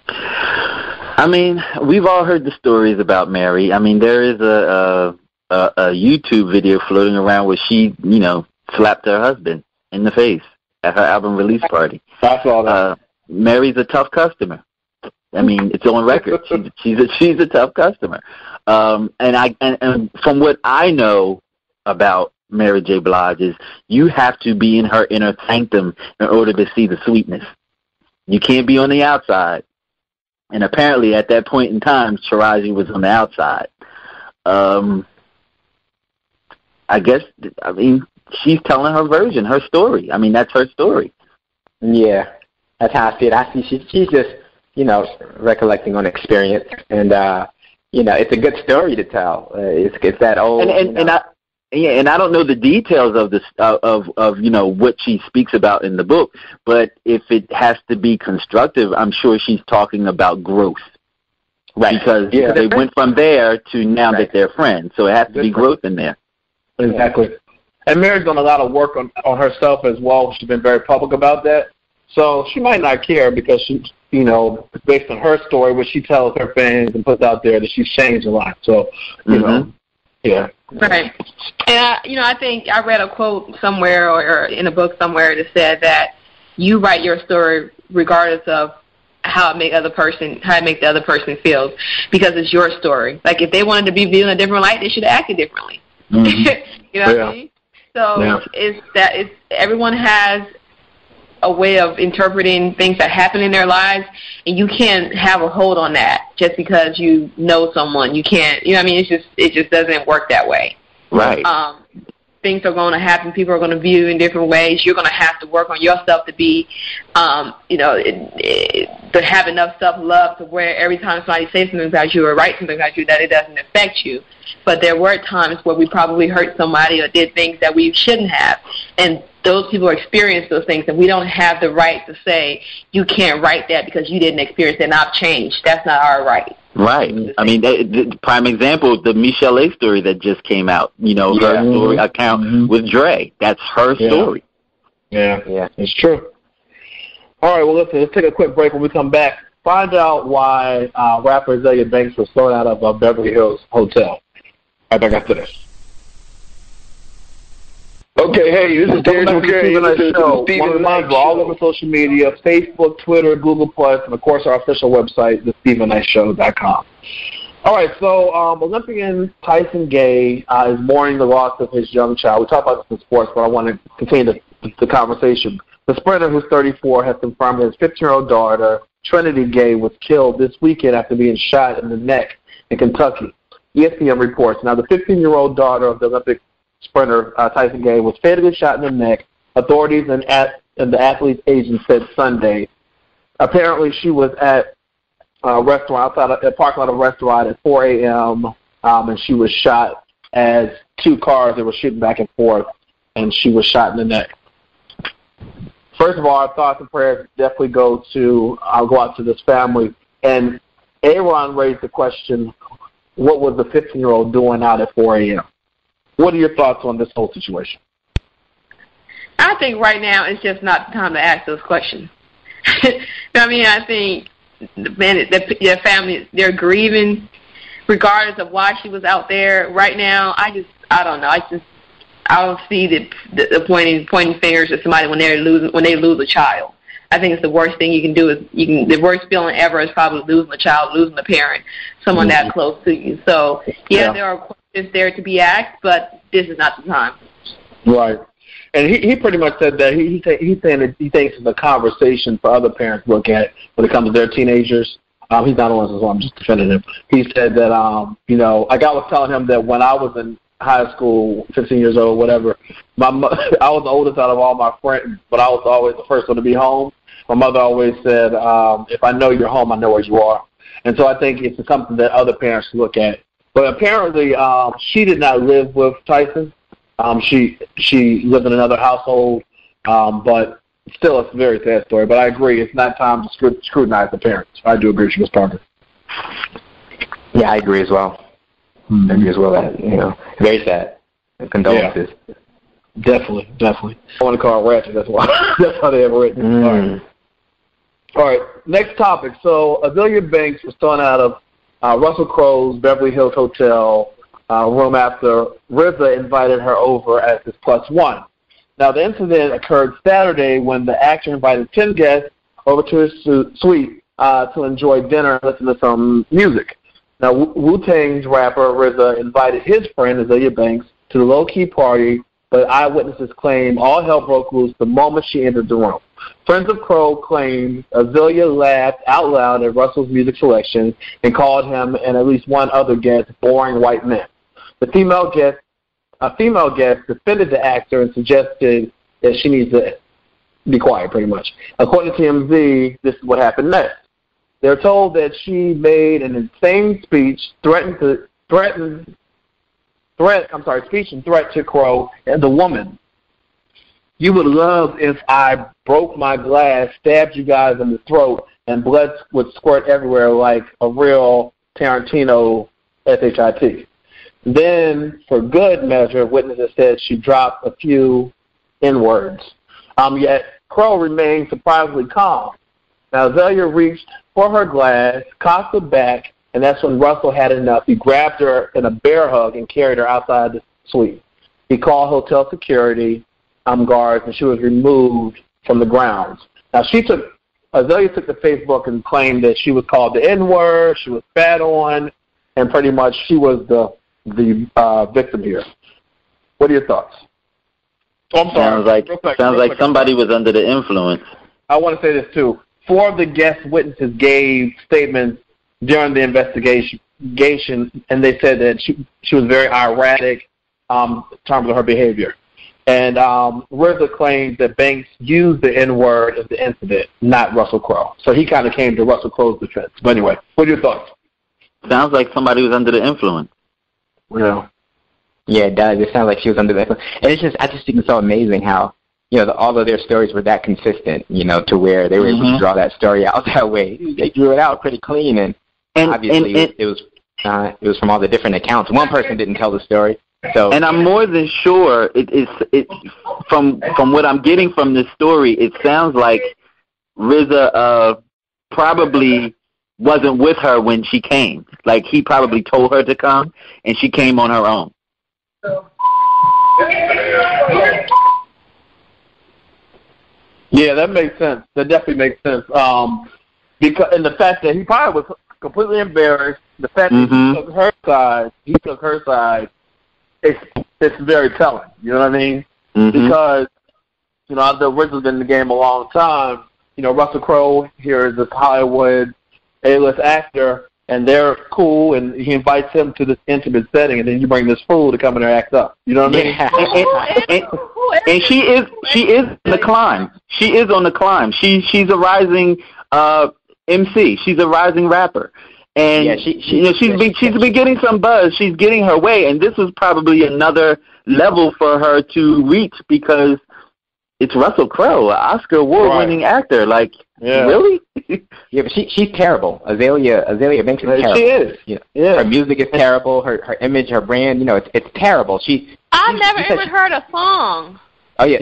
I mean, we've all heard the stories about Mary. I mean, there is a YouTube video floating around where she, you know, slapped her husband in the face at her album release party. I saw that. Mary's a tough customer. I mean, it's on record. She's a tough customer. And from what I know about Mary J. Blige is you have to be in her inner sanctum in order to see the sweetness. You can't be on the outside. And apparently at that point in time, Taraji was on the outside. I mean, she's telling her version, her story. I mean, that's her story. Yeah, that's how I see it. She's just, you know, recollecting on experience. And, you know, it's a good story to tell. It's that old. And I don't know the details of this of you know what she speaks about in the book, but if it has to be constructive, I'm sure she's talking about growth, right? Because they went from there to now that they're friends, so it has to be growth in there. Exactly. And Mary's done a lot of work on herself as well. She's been very public about that, so she might not care because she, you know, based on her story, what she tells her fans and puts out there, that she's changed a lot. So you know. Yeah. Right. And, I think I read a quote somewhere or in a book somewhere that said that you write your story regardless of how it makes the other person feel, because it's your story. Like, if they wanted to be viewed in a different light, they should have acted differently. Mm-hmm. You know what I mean? So everyone has a way of interpreting things that happen in their lives, and you can't have a hold on that just because you know someone. You can't, you know what I mean? It just doesn't work that way. Right. Things are going to happen. People are going to view you in different ways. You're going to have to work on yourself to be, to have enough self-love to where every time somebody says something about you or writes something about you, that it doesn't affect you. but there were times where we probably hurt somebody or did things that we shouldn't have, and those people experience those things, and we don't have the right to say, you can't write that because you didn't experience it, and I've changed. That's not our right. Right. I mean, the prime example, the Michelle A story that just came out, her story account with Dre. That's her story. Yeah, it's true. All right, well, listen, let's take a quick break. When we come back, find out why rapper Azalea Banks was thrown out of a Beverly Hills hotel. Right back after this. Okay, hey, this is Darius McCary. Stephen Knight Show. All over social media, Facebook, Twitter, Google+, and, of course, our official website, thestephenknightshow.com. All right, so Olympian Tyson Gay is mourning the loss of his young child. We talked about this in sports, but I want to continue the conversation. The sprinter, who's 34, has confirmed his 15-year-old daughter, Trinity Gay, was killed this weekend after being shot in the neck in Kentucky. ESPN reports. Now, the 15-year-old daughter of the Olympic sprinter Tyson Gay was fatally shot in the neck. Authorities and the athlete's agent said Sunday. Apparently, she was at a restaurant outside a parking lot of a restaurant at 4 a.m. And she was shot as two cars that were shooting back and forth, and she was shot in the neck. First of all, our thoughts and prayers definitely go out to this family. And Aaron raised the question, what was the 15-year-old doing out at 4 a.m.? What are your thoughts on this whole situation? I think right now it's just not the time to ask those questions. I mean, I think their family, they're grieving regardless of why she was out there. Right now, I don't know. I don't see the pointing fingers at somebody when they lose a child. I think it's the worst thing you can do. The worst feeling ever is probably losing a child, losing a parent, someone that close to you. So there are questions there to be asked, but this is not the time. Right. And he pretty much said that he's saying that he thinks it's a conversation for other parents to look at when it comes to their teenagers. He's not the one, so I'm just defending him. He said that, like I was telling him that when I was in high school, 15 years old, whatever, I was the oldest out of all my friends, but I was always the first one to be home. My mother always said, if I know you're home, I know where you are. And so I think it's something that other parents look at. But apparently she did not live with Tyson. She lived in another household, but still it's a very sad story. But I agree, it's not time to scrutinize the parents. I do agree with Ms. Parker. Yeah, I agree as well. I agree as well that, very sad. Condolences. Yeah. Definitely. I want to call it ratchet, that's why. That's how they have written. All right, next topic. So Azalea Banks was thrown out of Russell Crowe's Beverly Hills Hotel room after RZA invited her over as his +1. Now, the incident occurred Saturday when the actor invited 10 guests over to his suite to enjoy dinner and listen to some music. Now, Wu-Tang's rapper RZA invited his friend Azalea Banks to the low-key party, but eyewitnesses claim all hell broke loose the moment she entered the room. Friends of Crowe claim Azalea laughed out loud at Russell's music selection and called him and at least one other guest boring white men. A female guest defended the actor and suggested that she needs to be quiet, pretty much. According to TMZ, this is what happened next. They're told that she made an insane speech, speech and threat to Crowe and the woman. You would love if I broke my glass, stabbed you guys in the throat, and blood would squirt everywhere like a real Tarantino SHIT. Then, for good measure, witnesses said she dropped a few N-words. Yet Crowe remained surprisingly calm. Now, Azalea reached for her glass, cocked her back, and that's when Russell had enough. He grabbed her in a bear hug and carried her outside the suite. He called hotel security guards, and she was removed from the grounds. Now, Azalea took to Facebook and claimed that she was called the N-word, she was spat on, and pretty much she was the victim here. What are your thoughts? Oh, I'm sorry. Sounds like somebody was under the influence. I want to say this, too. 4 of the guest witnesses gave statements during the investigation, and they said that she was very erratic in terms of her behavior. And RZA claims that Banks used the N-word in the incident, not Russell Crowe. So he kind of came to Russell Crowe's defense. But anyway, what are your thoughts? Sounds like somebody was under the influence. Yeah. Yeah, it does. It sounds like she was under the influence. And I just think it's so amazing how, all of their stories were that consistent, to where they were able to draw that story out that way. They drew it out pretty clean, and obviously it was from all the different accounts. One person didn't tell the story. So, and I'm more than sure it from what I'm getting from this story, it sounds like RZA probably wasn't with her when she came. Like, he probably told her to come, and she came on her own. Yeah, that makes sense. That definitely makes sense. Because and the fact that he probably was completely embarrassed, the fact that he took her side, it's very telling. You know what I mean? Because I've originally been in the game a long time. Russell Crowe here is this Hollywood A-list actor, and they're cool, and he invites him to this intimate setting, and then you bring this fool to come in and act up. You know what I mean? And she is on the climb. She is on the climb. She's a rising MC. She's a rising rapper. And she's been getting some buzz. She's getting her way, and this was probably another level for her to reach because it's Russell Crowe, an Oscar award-winning actor. Like, really? Yeah, but she's terrible. Azalea Banks is terrible. She is. Her music is terrible. Her image, her brand, it's terrible. I've never even heard a song. Oh yeah.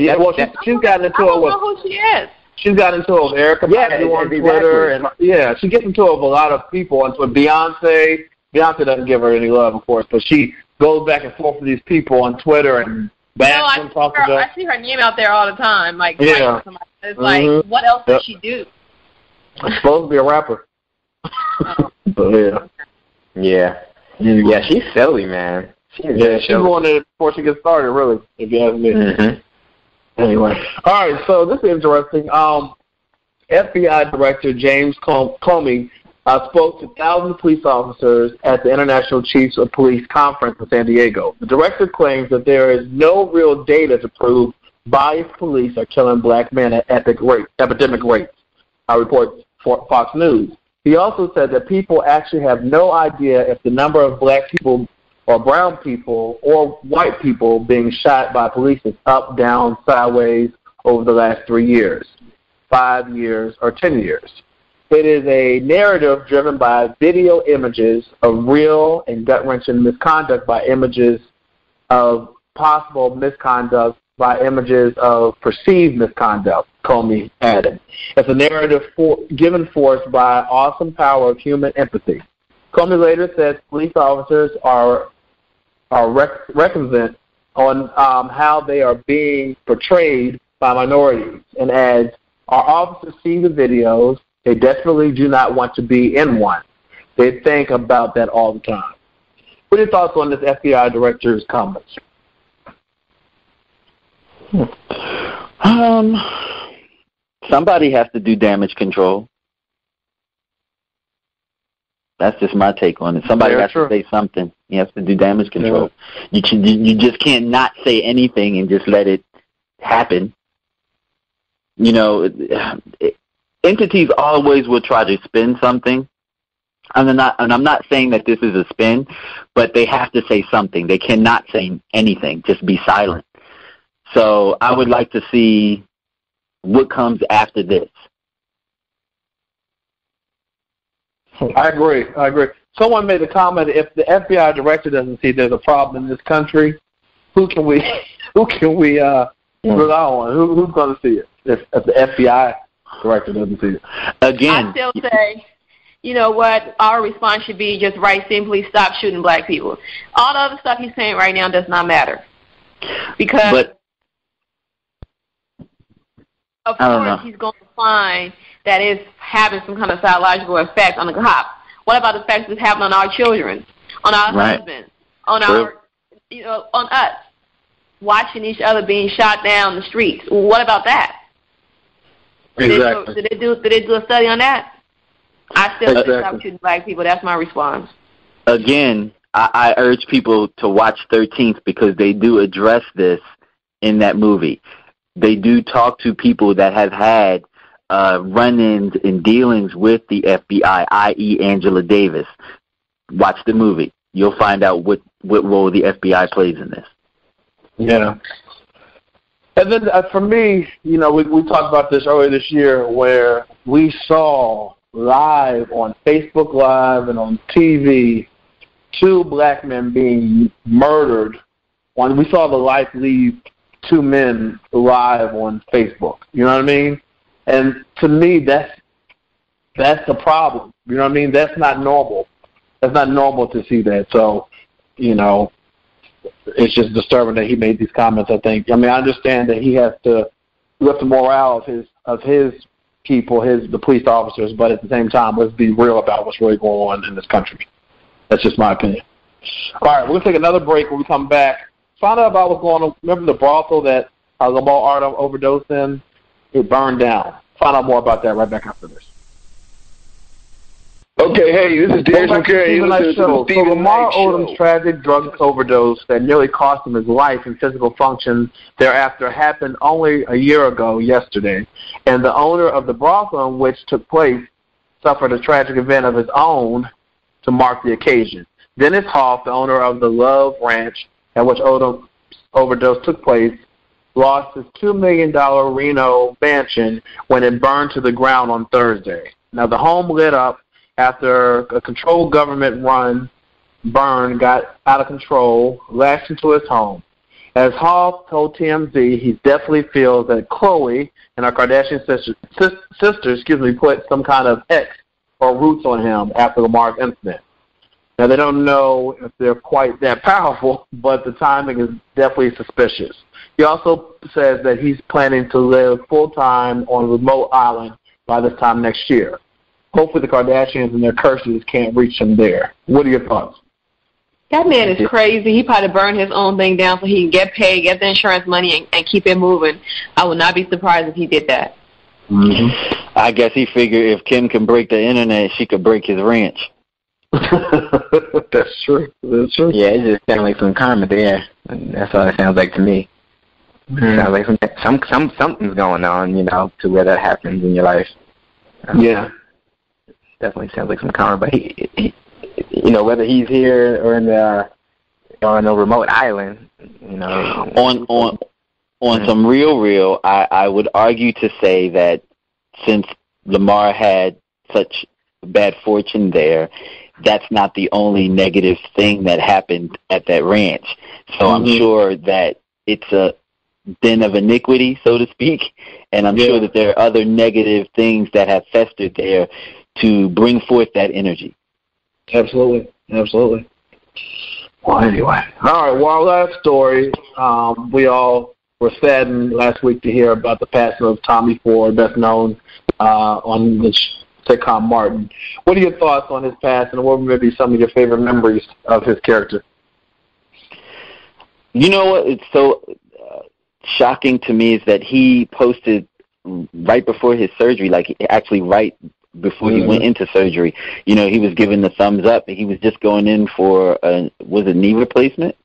She's gotten into it with. I don't know who she is. She's gotten into it with Erykah Badu on Twitter, and she gets into it with a lot of people. And with Beyonce doesn't give her any love, of course, but she goes back and forth with these people on Twitter and. I see her name out there all the time. Like, it's like, what else does she do? She's supposed to be a rapper. But yeah, she's silly, man. She's going in before she gets started, really, if you ask me. Anyway, all right. So this is interesting. FBI Director James Comey spoke to thousands of police officers at the International Chiefs of Police Conference in San Diego. The director claims that there is no real data to prove biased police are killing black men at epidemic rates, reports Fox News. He also said that people actually have no idea if the number of black people or brown people or white people being shot by police is up, down, sideways over the last 3 years, 5 years, or 10 years. It is a narrative driven by video images of real and gut-wrenching misconduct by images of possible misconduct by images of perceived misconduct, Comey added. It's a narrative given force by awesome power of human empathy. Comey later says police officers are reticent on how they are being portrayed by minorities, and adds, our officers see the videos. They desperately do not want to be in one. They think about that all the time. What are your thoughts on this FBI director's comments? Somebody has to do damage control. That's just my take on it. Somebody has to say something. He has to do damage control. You just can't not say anything and just let it happen. Entities always will try to spin something. And I'm not saying that this is a spin, but they have to say something. They cannot say anything. Just be silent. So I would like to see what comes after this. I agree. Someone made a comment, if the FBI director doesn't see there's a problem in this country, who can we rely on? Who's going to see it if the FBI director doesn't see it? Again, I still say, you know what, our response should be just write simply, stop shooting black people. All the other stuff he's saying right now does not matter. Because of course he's going to find that it's having some kind of psychological effect on the cop. What about the effects it's having on our children, on our husbands, on our, on us, watching each other being shot down the streets? What about that? Exactly. Did they do a study on that? I still say stop shooting black people. That's my response. Again, I urge people to watch 13th because they do address this in that movie. They do talk to people that have had run-ins and dealings with the FBI, i.e. Angela Davis. Watch the movie. you'll find out what role the FBI plays in this. Yeah. And then for me, we talked about this earlier this year where we saw live on Facebook Live and on TV 2 black men being murdered. We saw the life leave 2 men live on Facebook. You know what I mean? And to me, that's the problem. You know what I mean? That's not normal. That's not normal to see that. So, it's just disturbing that he made these comments, I think. I mean, I understand that he has to lift the morale of his people, the police officers, but at the same time, let's be real about what's really going on in this country. That's just my opinion. All right, we're going to take another break. When we come back, find out about what's going on. Remember the brothel that Lamar Odom overdosed in? It burned down. Find out more about that right back after this. Okay, hey, this is Darius McCary. So Lamar Odom's tragic drug overdose that nearly cost him his life and physical function thereafter happened only a year ago yesterday. And the owner of the brothel in which took place suffered a tragic event of his own to mark the occasion. Dennis Hoff, the owner of the Love Ranch at which Odom's overdose took place, lost his $2 million Reno mansion when it burned to the ground on Thursday. Now, the home lit up after a controlled government-run burn got out of control, lashed into his home. As Hoff told TMZ, he definitely feels that Khloe and her Kardashian sister, put some kind of X or roots on him after Lamar's incident. Now, they don't know if they're quite that powerful, but the timing is definitely suspicious. He also says that he's planning to live full-time on a remote island by this time next year. Hopefully the Kardashians and their curses can't reach him there. What are your thoughts? That man is crazy. He probably burned his own thing down so he can get paid, get the insurance money, and keep it moving. I would not be surprised if he did that. Mm-hmm. I guess he figured if Kim can break the internet, she could break his ranch. That's true. That's true. Yeah, it just sounds like some karma there. That's all it sounds like to me. It sounds like something's going on, to where that happens in your life. Yeah. Definitely sounds like some karma, but he whether he's here or on a remote island, on some real, I would argue to say that since Lamar had such bad fortune there, that's not the only negative thing that happened at that ranch. So I'm sure that it's a den of iniquity, so to speak, and I'm sure that there are other negative things that have festered there to bring forth that energy. Absolutely. Well, anyway. All right, well, our last story, we all were saddened last week to hear about the passing of Tommy Ford, best known on the sitcom Martin. What are your thoughts on his passing, and what would be some of your favorite memories of his character? You know what? It's so shocking to me is that he posted right before his surgery, actually right before he went into surgery. He was given the thumbs up. He was just going in for was it knee replacement?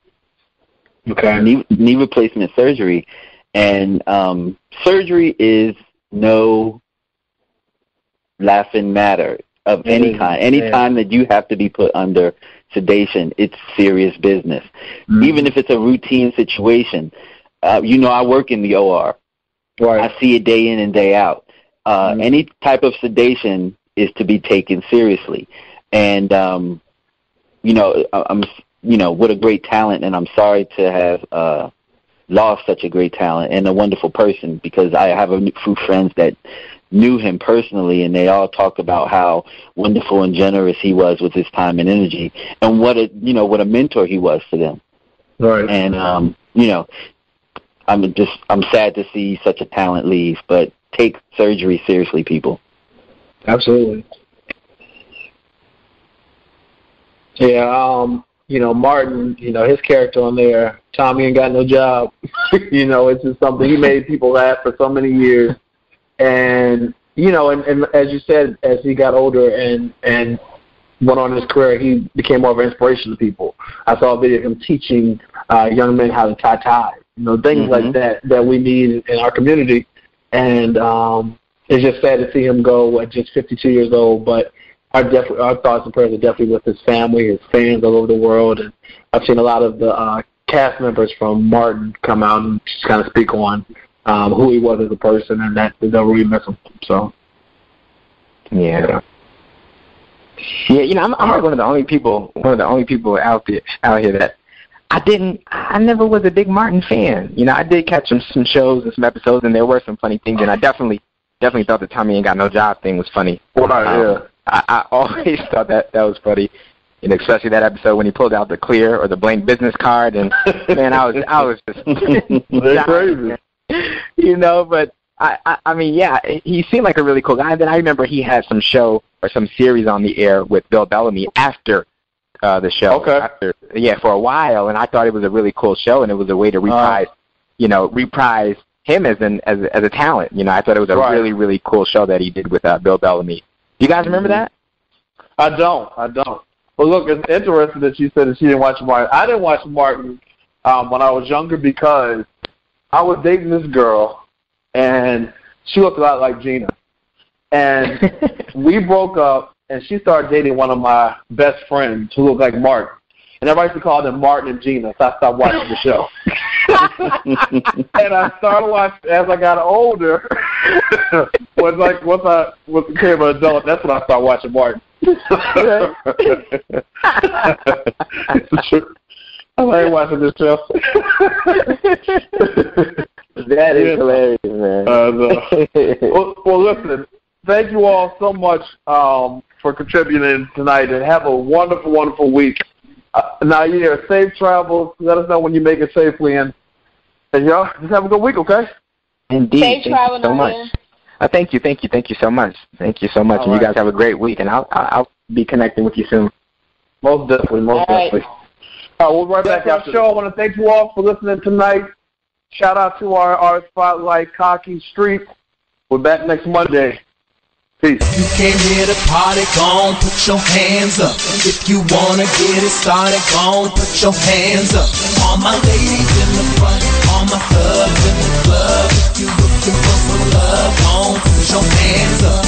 Okay. Knee replacement surgery. And surgery is no laughing matter of any kind. Any time that you have to be put under sedation, it's serious business. Even if it's a routine situation. I work in the OR. Right. I see it day in and day out. Any type of sedation is to be taken seriously. And, what a great talent, and I'm sorry to have lost such a great talent and a wonderful person, because I have a few friends that knew him personally, and they all talk about how wonderful and generous he was with his time and energy, and what a mentor he was to them. Right. And, I'm sad to see such a talent leave, but take surgery seriously, people. Absolutely. Yeah, Martin, his character on there, Tommy ain't got no job. It's just something, he made people laugh for so many years. And, and as you said, as he got older and went on his career, he became more of an inspiration to people. I saw a video of him teaching young men how to tie ties, things like that we need in our community. And it's just sad to see him go at just 52 years old. But our thoughts and prayers are definitely with his family, his fans all over the world, and I've seen a lot of the cast members from Martin come out and just kind of speak on who he was as a person, and that they'll really miss him. So, yeah. I'm one of the only people out here that I never was a big Martin fan. I did catch some shows and some episodes, and there were some funny things, and I definitely thought the Tommy Ain't Got No Job thing was funny. I always thought that was funny, and especially that episode when he pulled out the clear or the blank business card, and man, I was just crazy. But I mean, yeah, he seemed like a really cool guy. And then I remember he had some show or some series on the air with Bill Bellamy after the show. Okay. For a while, and I thought it was a really cool show, and it was a way to reprise him as a talent. I thought it was a really, really cool show that he did with Bill Bellamy. You guys remember that? I don't. Well, look, it's interesting that you said that she didn't watch Martin. I didn't watch Martin when I was younger because I was dating this girl, and she looked a lot like Gina. And we broke up, and she started dating one of my best friends who looked like Martin. And everybody used to call them Martin and Gina, so I stopped watching the show. And I started watching as I got older. Once I became an adult, that's when I started watching Martin. I like watching this show. That is hilarious, man. Well, listen, thank you all so much for contributing tonight, and have a wonderful, wonderful week. Now, safe travels. Let us know when you make it safely, and y'all just have a good week, okay? Indeed. Safe travel, so much. Thank you so much. Thank you so much, and you guys have a great week, and I'll be connecting with you soon. Most definitely. We'll be right back to our show. I want to thank you all for listening tonight. Shout out to our spotlight, Cocky Street. We're back next Monday. Peace. You came here to party, gon' put your hands up. If you wanna get it started, gon' put your hands up. All my ladies in the front, all my thugs in the club. If you looking for some love, gon' put your hands up.